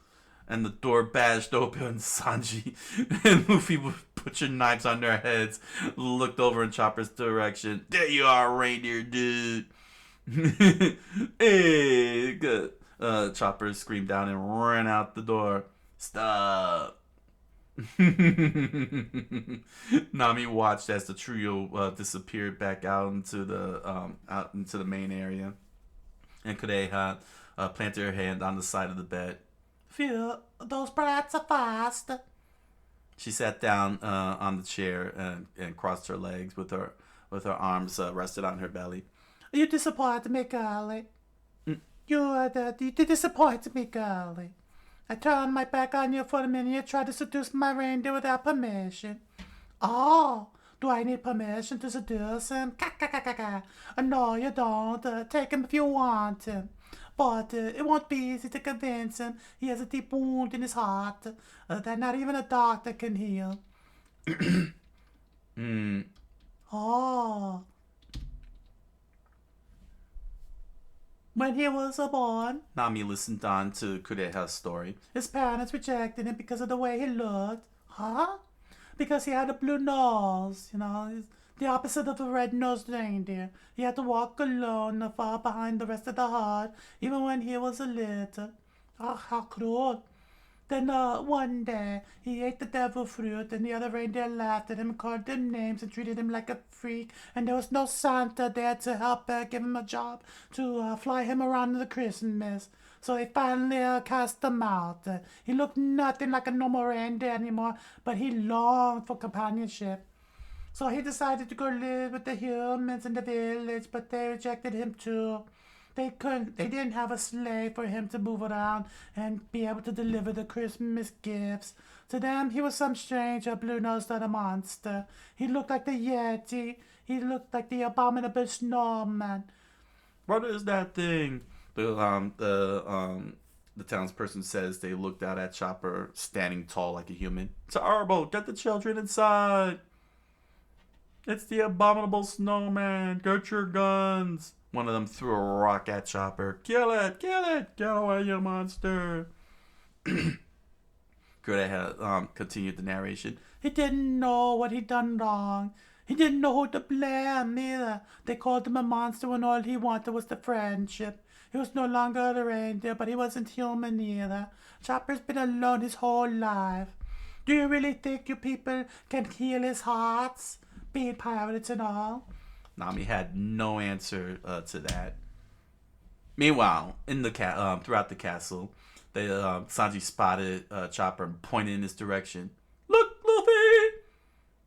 And the door bashed open, and Sanji and Luffy with butcher knives on their heads looked over in Chopper's direction. There you are, reindeer dude. Hey, good. Chopper screamed down and ran out the door. Stop. Nami watched as the trio disappeared back out into the main area, and Kureha planted her hand on the side of the bed. Phew, those brats are fast. She sat down on the chair and crossed her legs with her arms rested on her belly. You disappoint me, girlie. You disappoint me, girlie. I turned my back on you for a minute. You tried to seduce my reindeer without permission. Oh, do I need permission to seduce him? No, you don't. Take him if you want him. But it won't be easy to convince him. He has a deep wound in his heart that not even a doctor can heal. Oh. When he was born, Nami listened on to Kureha's story. his parents rejected him because of the way he looked. Huh? Because he had a blue nose, the opposite of a red-nosed reindeer. He had to walk alone, far behind the rest of the herd, even when he was a little. Oh, how cruel. Then one day, he ate the devil fruit, and the other reindeer laughed at him, called him names, and treated him like a freak. And there was no Santa there to help give him a job to fly him around the Christmas. So they finally cast him out. He looked nothing like a normal reindeer anymore, but he longed for companionship. So he decided to go live with the humans in the village, but they rejected him too. They didn't have a sleigh for him to move around and be able to deliver the Christmas gifts. To them, he was some stranger, blue-nosed other monster. He looked like the Yeti. He looked like the abominable snowman. What is that thing? The townsperson says they looked out at Chopper standing tall like a human. It's horrible. Get the children inside. It's the abominable snowman. Get your guns. One of them threw a rock at Chopper. Kill it! Kill it! Get away, you monster! Kureha continued the narration. He didn't know what he'd done wrong. He didn't know who to blame either. They called him a monster when all he wanted was the friendship. He was no longer a reindeer, but he wasn't human either. Chopper's been alone his whole life. Do you really think you people can heal his hearts? Being pirates and all? Nami had no answer to that. Meanwhile, in the throughout the castle, Sanji spotted Chopper and pointed in his direction. Look, Luffy!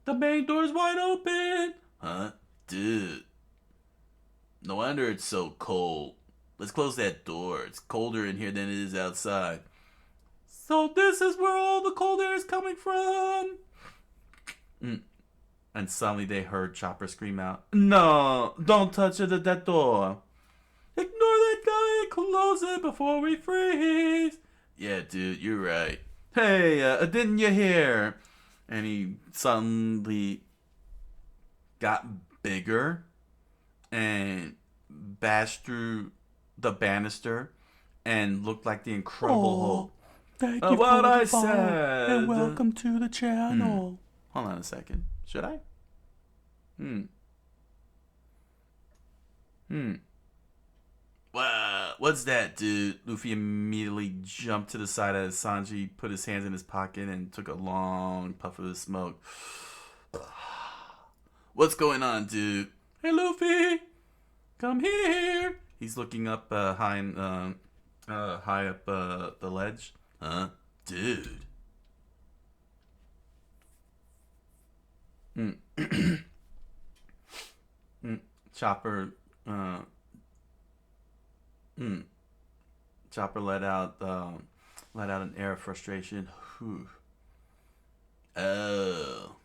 The main door's wide open! Huh? Dude. No wonder it's so cold. Let's close that door. It's colder in here than it is outside. So this is where all the cold air is coming from? And suddenly they heard Chopper scream out, No, don't touch it at that door. Ignore that guy and close it before we freeze. Yeah, dude, you're right. Hey, didn't you hear? And he suddenly got bigger and bashed through the banister and looked like the Incredible Hulk. Thank you what for I the follow, said. and welcome to the channel. Hold on a second. Should I? Wow, what's that, dude? Luffy immediately jumped to the side as Sanji put his hands in his pocket and took a long puff of the smoke. What's going on, dude? Hey, Luffy! Come here! He's looking up high up the ledge. Huh? Dude. Chopper Chopper let out an air of frustration. Whew. Oh.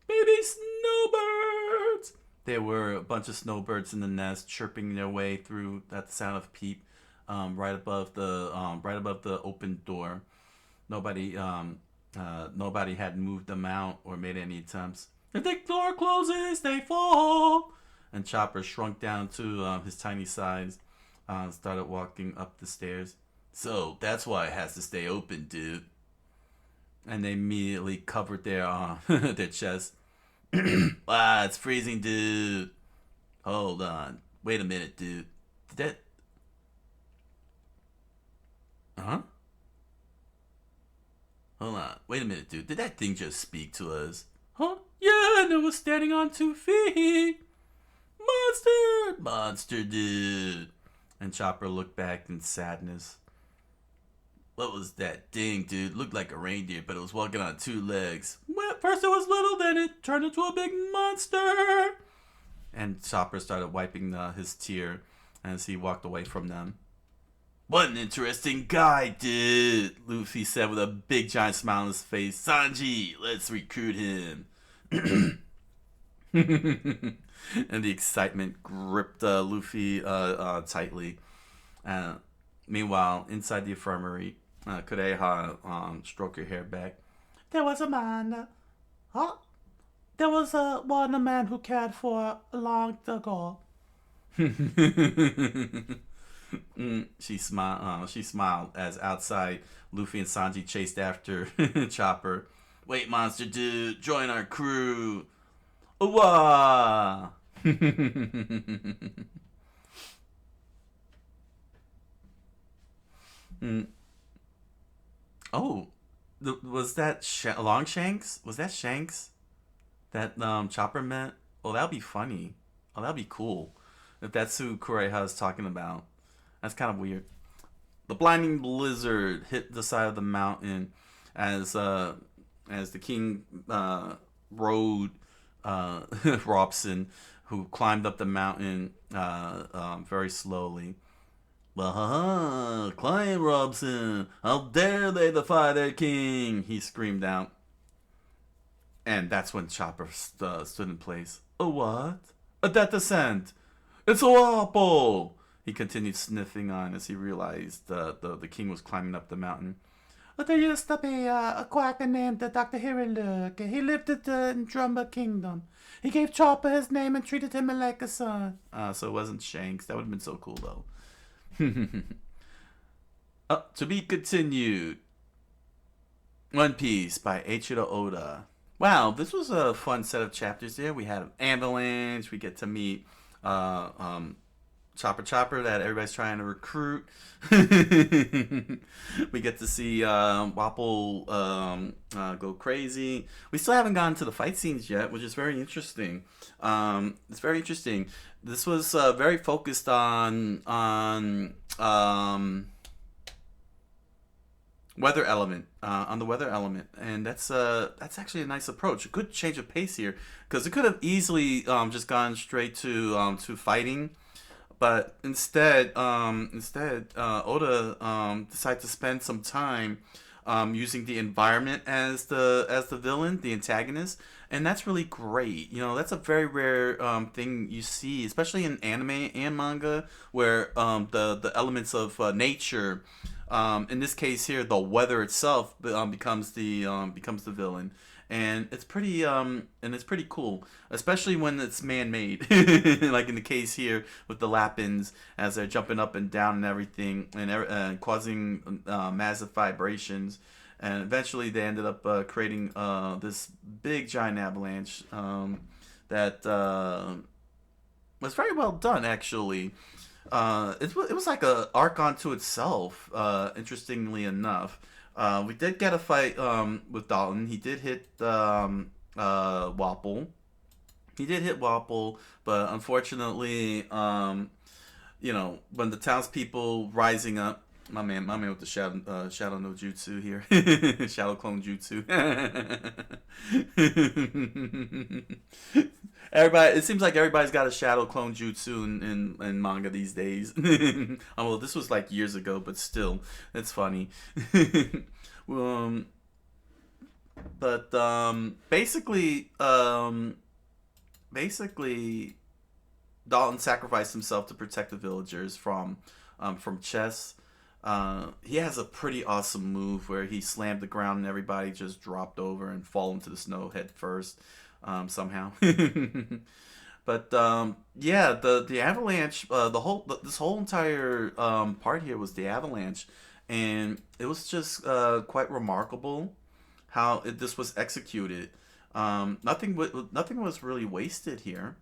Baby snowbirds! There were a bunch of snowbirds in the nest chirping their way through at the sound of peep right above the open door. Nobody had moved them out or made any attempts. If the door closes, they fall. And Chopper shrunk down to his tiny size, started walking up the stairs. So that's why it has to stay open, dude. And they immediately covered their their chest. Wow, it's freezing, dude. Hold on. Wait a minute, dude. Did that... Huh? Hold on. Wait a minute, dude. Did that thing just speak to us? Huh? Yeah, and it was standing on 2 feet. Monster! Monster, dude. And Chopper looked back in sadness. What was that thing, dude? Looked like a reindeer, but it was walking on 2 legs. Well, first it was little, then it turned into a big monster. And Chopper started wiping his tear as he walked away from them. What an interesting guy, dude, Luffy said with a big giant smile on his face. Sanji, let's recruit him. And the excitement gripped Luffy tightly. Uh, Meanwhile, inside the infirmary, Kureha stroked her hair back. There was a man. Huh? There was a man who cared for long ago. She smiled. She smiled as outside Luffy and Sanji chased after Chopper. Wait, monster dude, join our crew. Ooh-wah! Mm. Oh, was that Longshanks? Was that Shanks that Chopper met? Oh, that'd be funny. Oh, that'd be cool. If that's who Kureha is talking about. That's kind of weird. The blinding blizzard hit the side of the mountain as as the king rode Robson, who climbed up the mountain very slowly. Climb, Robson! How dare they defy their king! He screamed out. And that's when Chopper stood in place. A what? A death descent! It's a wapple! He continued sniffing on as he realized the king was climbing up the mountain. There used to be a quacker named Dr. Hiriluk. He lived at the Drummer Kingdom. He gave Chopper his name and treated him like a son. So it wasn't Shanks. That would have been so cool, though. To be continued. One Piece by Eiichiro Oda. Wow, this was a fun set of chapters there. We had an avalanche. We get to meet Chopper that everybody's trying to recruit. We get to see Wapple go crazy. We still haven't gotten to the fight scenes yet, which is very interesting. It's very interesting. This was very focused on weather element, on the weather element, and that's actually a nice approach. A good change of pace here, because it could have easily just gone straight to fighting. But instead, Oda decided to spend some time using the environment as the villain, the antagonist, and that's really great. You know, that's a very rare thing you see, especially in anime and manga, where the elements of nature, in this case here, the weather itself becomes the villain. And it's pretty cool, especially when it's man-made, like in the case here with the Lapins as they're jumping up and down and everything, and causing massive vibrations, and eventually they ended up creating this big giant avalanche that was very well done actually. It was like a arc onto itself, interestingly enough. We did get a fight with Dalton. He did hit Wapple. He did hit Wapple, but unfortunately, you know, when the townspeople rising up, my man with the shadow no jutsu here, shadow clone jutsu. Everybody, it seems like everybody's got a shadow clone jutsu in manga these days. Well, this was like years ago, but still, it's funny. But basically, Dalton sacrificed himself to protect the villagers from Chess. He has a pretty awesome move where he slammed the ground and everybody just dropped over and fall into the snow head first, somehow. But yeah, the avalanche, this whole entire part here was the avalanche, and it was just quite remarkable how this was executed. Nothing was really wasted here,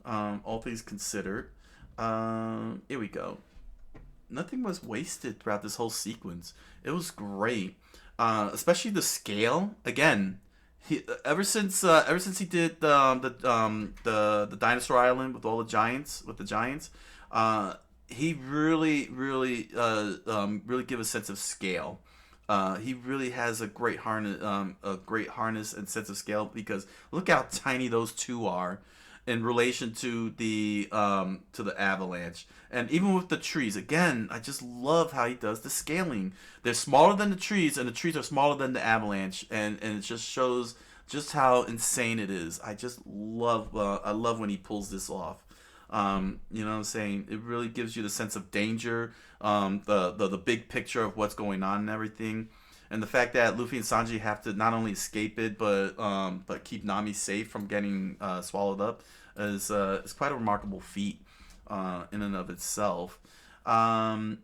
all things considered. Here we go. Nothing was wasted throughout this whole sequence. It was great, especially the scale. Again, ever since he did the dinosaur island with all the giants, he really give a sense of scale. He really has a great harness and sense of scale, because look how tiny those two are. in relation to the avalanche. And even with the trees, again, I just love how he does the scaling. They're smaller than the trees, and the trees are smaller than the avalanche, and it just shows just how insane it is. I love when he pulls this off. You know what I'm saying? It really gives you the sense of danger, the big picture of what's going on and everything. And the fact that Luffy and Sanji have to not only escape it but keep Nami safe from getting swallowed up is quite a remarkable feat in and of itself. Um,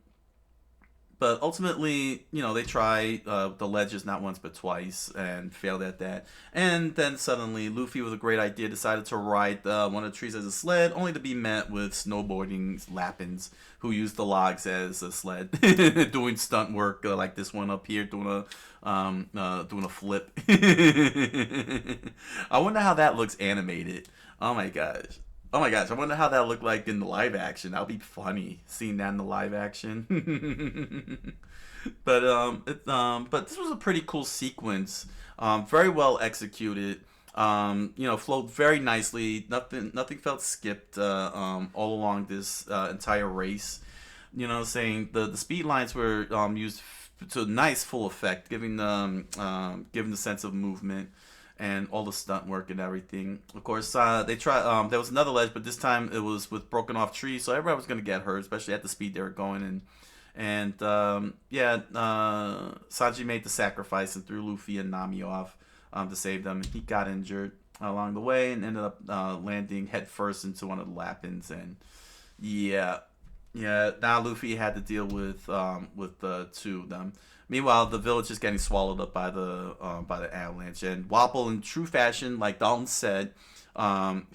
but ultimately, you know, they try the ledges not once but twice and failed at that. And then suddenly, Luffy, with a great idea, decided to ride one of the trees as a sled, only to be met with snowboarding Lappins who used the logs as a sled, doing stunt work like this one up here, doing a flip. I wonder how that looks animated. Oh my gosh. Oh my gosh, I wonder how that looked like in the live action. That would be funny seeing that in the live action. But this was a pretty cool sequence. Very well executed. You know, flowed very nicely. Nothing felt skipped all along this entire race. You know, saying the speed lines were used to nice full effect, giving the sense of movement and all the stunt work and everything. Of course, they tried. There was another ledge, but this time it was with broken off trees, so everybody was gonna get hurt, especially at the speed they were going. Sanji made the sacrifice and threw Luffy and Nami off to save them. He got injured along the way and ended up landing head first into one of the Lappins. And yeah, yeah. Now Luffy had to deal with the two of them. Meanwhile, the village is getting swallowed up by the avalanche, and Wapol, in true fashion, like Dalton said,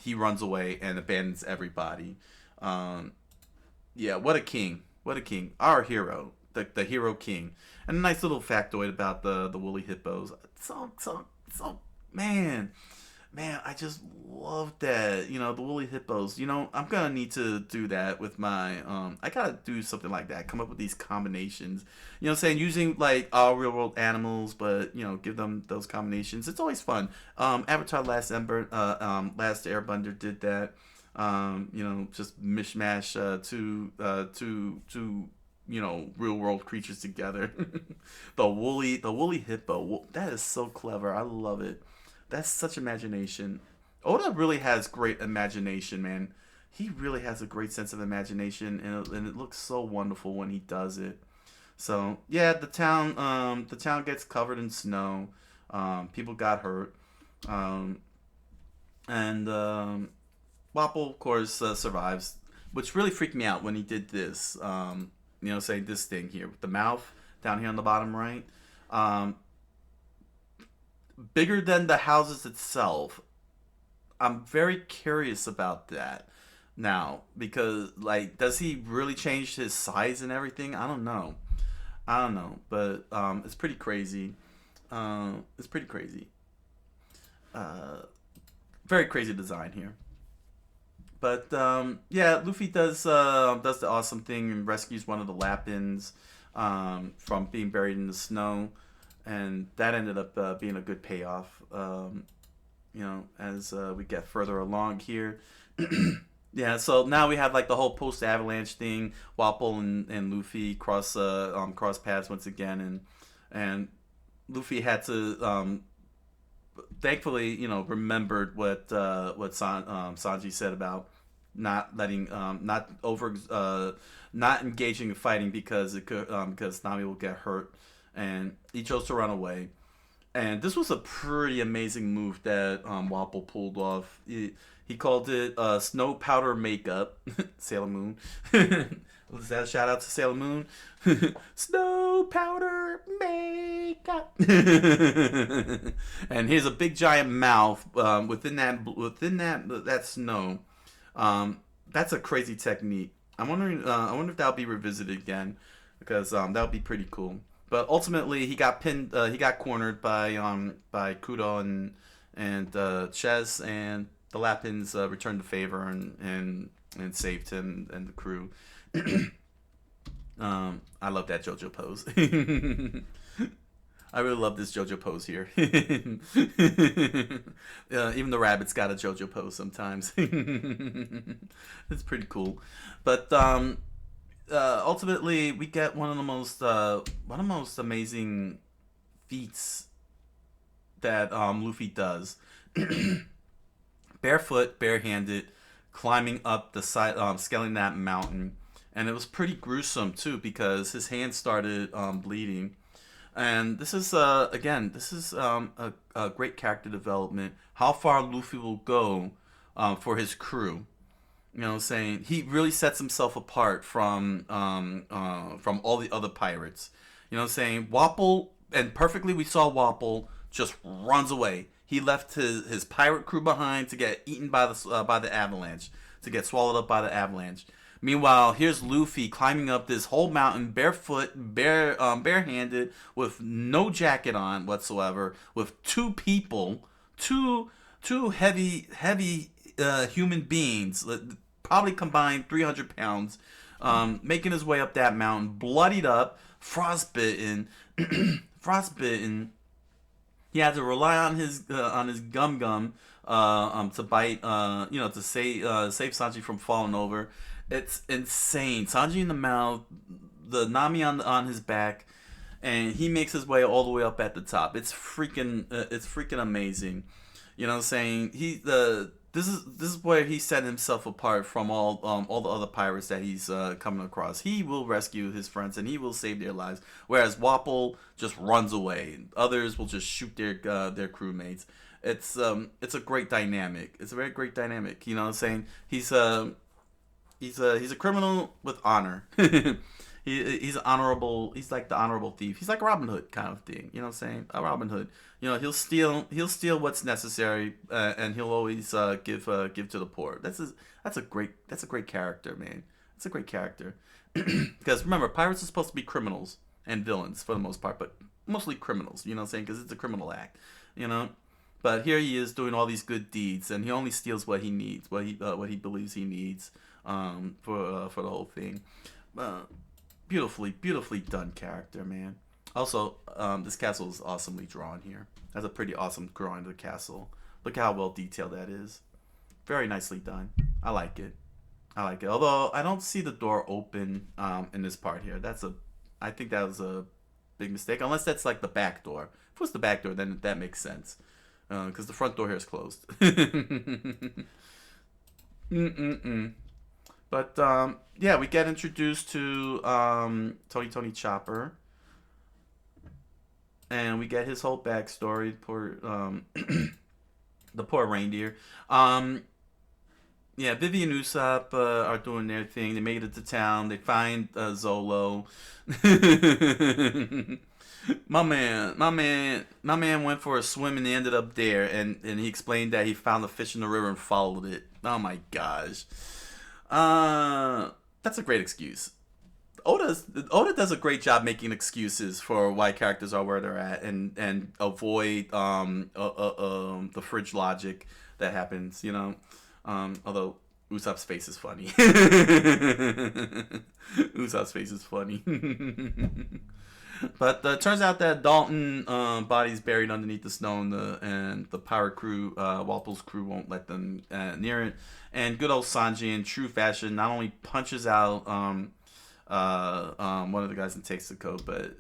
he runs away and abandons everybody. Um, yeah, what a king! What a king! Our hero, the hero king, and a nice little factoid about the woolly hippos. So man, man, I just love that. You know, the woolly hippos. You know, I'm gonna need to do that with my. I gotta do something like that. Come up with these combinations. You know, what I'm saying, using like all real world animals, but you know, give them those combinations. It's always fun. Avatar Last Airbender did that. You know, just mishmash two you know, real world creatures together. The woolly hippo. That is so clever. I love it. That's such imagination. Oda really has great imagination, man. He really has a great sense of imagination, and it looks so wonderful when he does it. So yeah, the town gets covered in snow. People got hurt, um, and Wapol, of course, survives, which really freaked me out when he did this. You know, say this thing here with the mouth down here on the bottom right. Um, Bigger than the houses itself. I'm very curious about that now because, like, does he really change his size and everything? I don't know. I don't know, but it's pretty crazy. It's pretty crazy. Uh, Very crazy design here. But yeah, Luffy does the awesome thing and rescues one of the Lappins from being buried in the snow, and that ended up being a good payoff. You know, as we get further along here. Yeah, so now we have like the whole post avalanche thing. Wapol and Luffy cross paths once again, and Luffy had to thankfully, you know, remembered what Sanji said about not letting not engaging in fighting because it could because Nami will get hurt, and he chose to run away. And this was a pretty amazing move that Wapol pulled off. He called it snow powder makeup. Sailor Moon. Was that a shout out to Sailor Moon? Snow powder makeup. And here's a big giant mouth within that snow. That's a crazy technique. I'm wondering. I wonder if that'll be revisited again because that would be pretty cool. But ultimately, he got pinned. He got cornered by Kudo and Ches, and the Lappins returned the favor and saved him and the crew. I love that JoJo pose. I really love this JoJo pose here. Even the rabbit's got a JoJo pose sometimes. It's pretty cool. But ultimately, we get one of the most amazing feats that Luffy does. Barefoot, barehanded, climbing up the side, scaling that mountain, and it was pretty gruesome too because his hands started bleeding. And this is again, this is a great character development. How far Luffy will go for his crew. You know, saying he really sets himself apart from all the other pirates. You know, saying Wapple, and perfectly we saw Wapple just runs away. He left his pirate crew behind to get eaten by the avalanche, to get swallowed up by the avalanche. Meanwhile, here's Luffy climbing up this whole mountain barefoot, barehanded, with no jacket on whatsoever, with two people, two heavy human beings, probably combined 300 pounds, making his way up that mountain, bloodied up, frostbitten, frostbitten. He had to rely on his gum to bite, to save Sanji from falling over. It's insane. Sanji in the mouth, the Nami on his back, and he makes his way all the way up at the top. It's freaking amazing. You know what I'm saying? This is where he set himself apart from all the other pirates that he's coming across. He will rescue his friends and he will save their lives, whereas Wapple just runs away. Others will just shoot their crewmates. It's a great dynamic. It's a very great dynamic. You know what I'm saying? He's a criminal with honor. He's honorable. He's like the honorable thief. He's like Robin Hood kind of thing. You know what I'm saying? A Robin Hood. You know, he'll steal what's necessary, and he'll always give to the poor. That's a great character, man. It's a great character. Because remember, pirates are supposed to be criminals and villains for the most part, but mostly criminals. You know what I'm saying? Because it's a criminal act. You know. But here he is doing all these good deeds, and he only steals what he needs, what he believes he needs, for the whole thing. Beautifully done character, man. Also, this castle is awesomely drawn here. That's a pretty awesome drawing of the castle. Look how well detailed that is. Very nicely done. I like it. Although I don't see the door open in this part here. I think that was a big mistake. Unless that's like the back door. If it was the back door, then that makes sense. Because the front door here is closed. But yeah, we get introduced to Tony Chopper, and we get his whole backstory. Poor the poor reindeer. Yeah, Vivi and Usopp are doing their thing. They made it to town. They find Zolo. My man went for a swim and he ended up there, and he explained that he found a fish in the river and followed it. Oh my gosh. That's a great excuse. Oda does a great job making excuses for why characters are where they're at, and avoid the fridge logic that happens, you know. Although Usopp's face is funny. Usopp's face is funny. But it turns out that Dalton body's buried underneath the snow, and the pirate crew, Walpole's crew, won't let them near it. And good old Sanji, in true fashion, not only punches out one of the guys in Texaco, but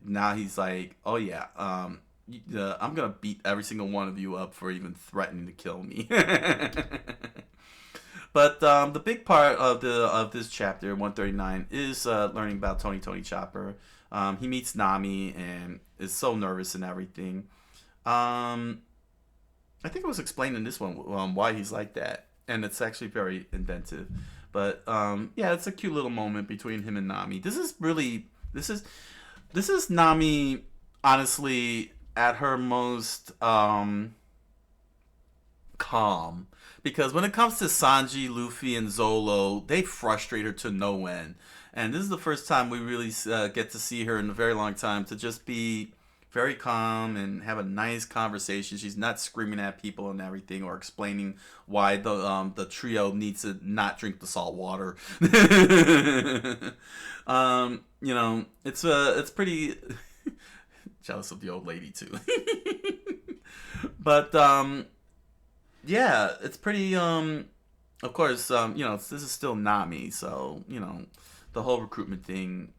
now he's like, oh yeah, I'm gonna beat every single one of you up for even threatening to kill me. But the big part of this chapter 139 is learning about Tony Chopper. He meets Nami and is so nervous and everything. I think it was explained in this one why he's like that, and it's actually very inventive. But yeah, it's a cute little moment between him and Nami. This is Nami, honestly, at her most calm. Because when it comes to Sanji, Luffy, and Zolo, they frustrate her to no end. And this is the first time we really get to see her in a very long time to just be very calm and have a nice conversation. She's not screaming at people and everything, or explaining why the trio needs to not drink the salt water. You know, it's pretty. jealous of the old lady too. But yeah, it's pretty. Of course, this is still Nami, so the whole recruitment thing.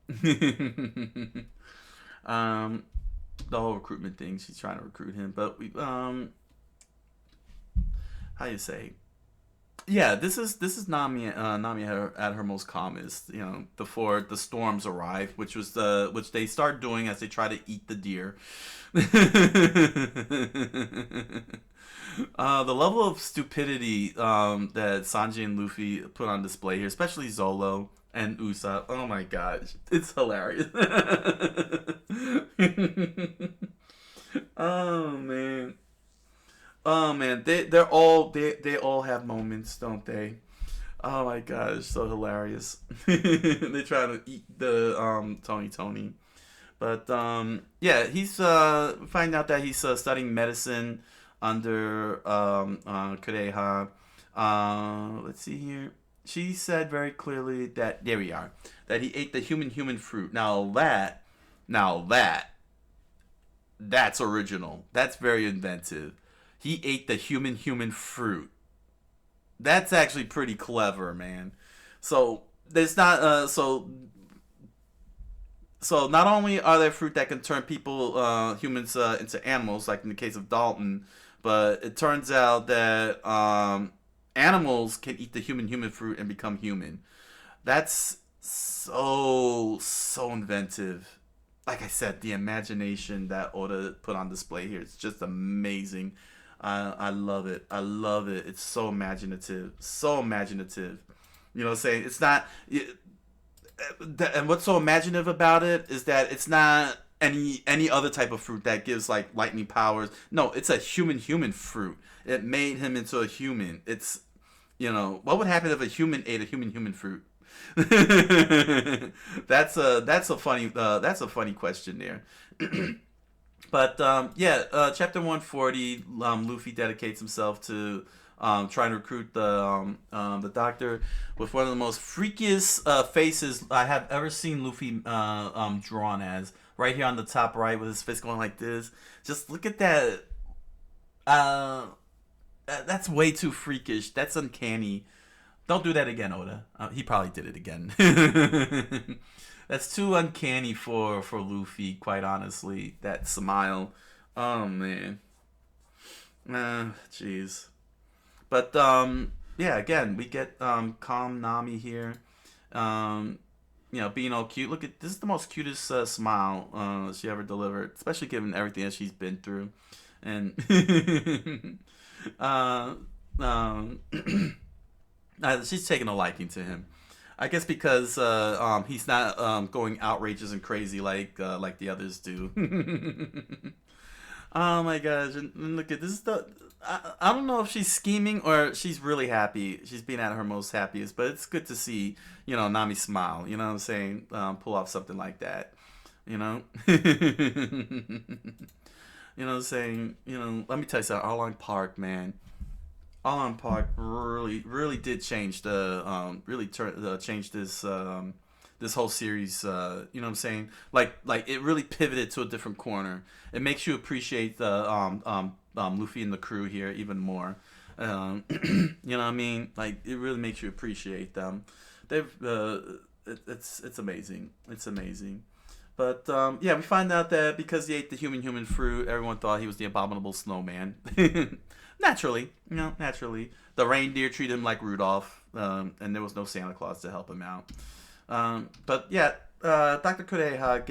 um, the whole recruitment thing. She's trying to recruit him, but we how you say? Yeah, this is Nami at her most calmest. Before the storms arrive, which they start doing as they try to eat the deer. The level of stupidity that Sanji and Luffy put on display here, especially Zolo and Usopp. Oh my gosh, it's hilarious. Oh man. Oh man, they all have moments, don't they? Oh my gosh, so hilarious. They try to eat the Tony, but yeah, he's find out that he's studying medicine under Kureha. Let's see here. She said very clearly that there we are, that he ate the human fruit. That's original. That's very inventive. He ate the human fruit. That's actually pretty clever, man. So there's not so not only are there fruit that can turn people humans into animals, like in the case of Dalton, but it turns out that animals can eat the human fruit and become human. That's so inventive. Like I said, the imagination that Oda put on display here is just amazing. I love it. I love it. It's so imaginative. So imaginative. You know what I'm saying? It's not. And what's so imaginative about it is that it's not any other type of fruit that gives like lightning powers. No, it's a human fruit. It made him into a human. It's what would happen if a human ate a human fruit? That's a funny question there. But chapter 140, Luffy dedicates himself to trying to recruit the doctor with one of the most freakiest faces I have ever seen Luffy drawn as. Right here on the top right with his fist going like this. Just look at that. That's way too freakish. That's uncanny. Don't do that again, Oda. He probably did it again. That's too uncanny for Luffy, quite honestly. That smile. Oh man. Jeez. But yeah, again, we get calm Nami here. Being all cute. Look at this is the most cutest smile she ever delivered, especially given everything that she's been through. And she's taking a liking to him. I guess because he's not going outrageous and crazy like the others do. Oh my gosh! And look at this. Is I don't know if she's scheming or she's really happy. She's being at her most happiest, but it's good to see Nami smile. You know what I'm saying? Pull off something like that. You know. You know what I'm saying? Let me tell you something. Arlong Park, man. Arlong Park really did change change this whole series. You know what I'm saying? Like it really pivoted to a different corner. It makes you appreciate the Luffy and the crew here even more. You know what I mean? Like it really makes you appreciate them. They've it's amazing. It's amazing. But yeah, we find out that because he ate the human fruit, everyone thought he was the abominable snowman. Naturally, naturally. The reindeer treated him like Rudolph, and there was no Santa Claus to help him out. But yeah, Dr. Kureha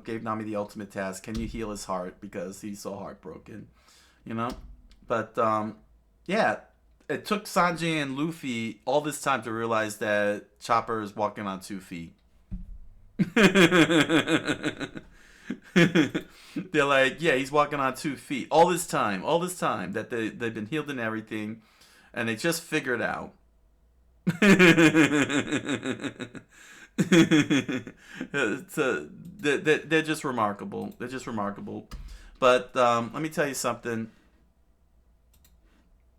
gave Nami the ultimate task. Can you heal his heart because he's so heartbroken? But yeah, it took Sanji and Luffy all this time to realize that Chopper is walking on 2 feet. They're like, yeah, he's walking on 2 feet all this time that they've been healed and everything, and they just figured out. They're just remarkable. They're just remarkable. But let me tell you something.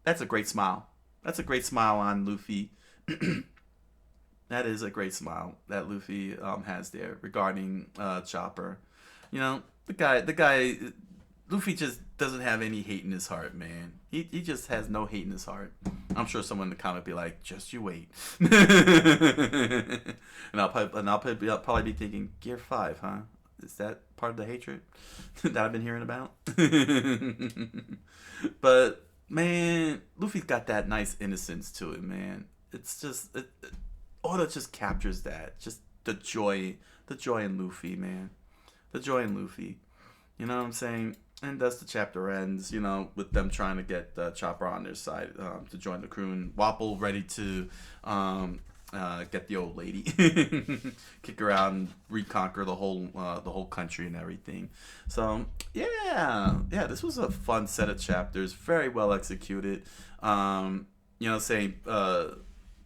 That's a great smile. That's a great smile on Luffy. That is a great smile that Luffy has there regarding Chopper. You know, Luffy just doesn't have any hate in his heart, man. He just has no hate in his heart. I'm sure someone in the comment be like, just you wait. And I'll probably be thinking, Gear 5, huh? Is that part of the hatred that I've been hearing about? But man, Luffy's got that nice innocence to it, man. It's just Oda just captures that, just the joy in Luffy, man, the joy in Luffy. You know what I'm saying? And thus the chapter ends, with them trying to get Chopper on their side to join the crew, and Wapple ready to get the old lady, kick her out, and reconquer the whole country and everything. So yeah, this was a fun set of chapters, very well executed. Saying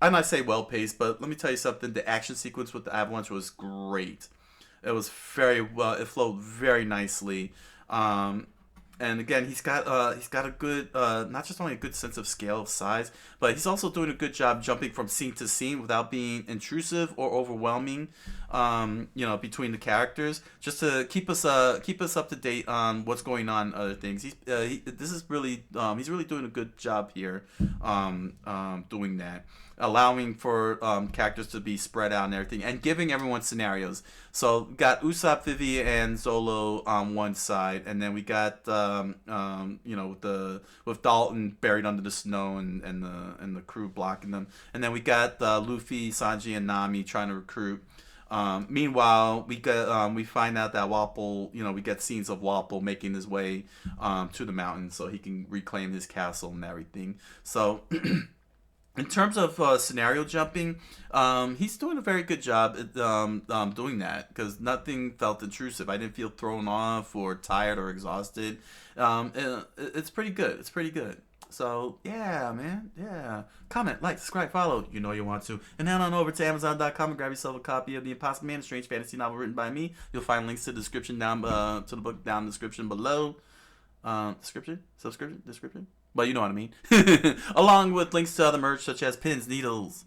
I might say well paced, but let me tell you something: the action sequence with the avalanche was great. It was very well. It flowed very nicely. And again, he's got a good not just only a good sense of scale of size, but he's also doing a good job jumping from scene to scene without being intrusive or overwhelming. Between the characters, just to keep us up to date on what's going on, other things. He's really doing a good job here, doing that, allowing for characters to be spread out and everything, and giving everyone scenarios. So we got Usopp, Vivi, and Zolo on one side, and then we got with Dalton buried under the snow and the crew blocking them, and then we got Luffy, Sanji, and Nami trying to recruit. Meanwhile, we find out that Wapple, we get scenes of Wapple making his way to the mountain so he can reclaim his castle and everything. So in terms of scenario jumping, he's doing a very good job at doing that, because nothing felt intrusive. I didn't feel thrown off or tired or exhausted. It's pretty good. It's pretty good. So, yeah, man. Yeah. Comment, like, subscribe, follow. You know you want to. And head on over to Amazon.com and grab yourself a copy of The Impossible Man, a strange fantasy novel written by me. You'll find links to the description to the book down in the description below. Description? Well, you know what I mean. Along with links to other merch such as pins, needles.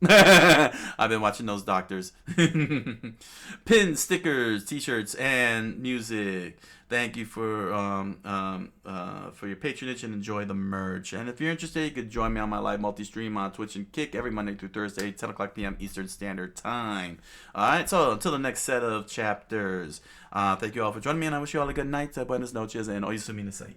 I've been watching those doctors. Pins, stickers, t-shirts, and music. Thank you for your patronage, and enjoy the merch. And if you're interested, you could join me on my live multi-stream on Twitch and Kick every Monday through Thursday, 10 o'clock p.m. Eastern Standard Time. Alright, so until the next set of chapters, thank you all for joining me, and I wish you all a good night, buenas noches, and oyasumi nasai.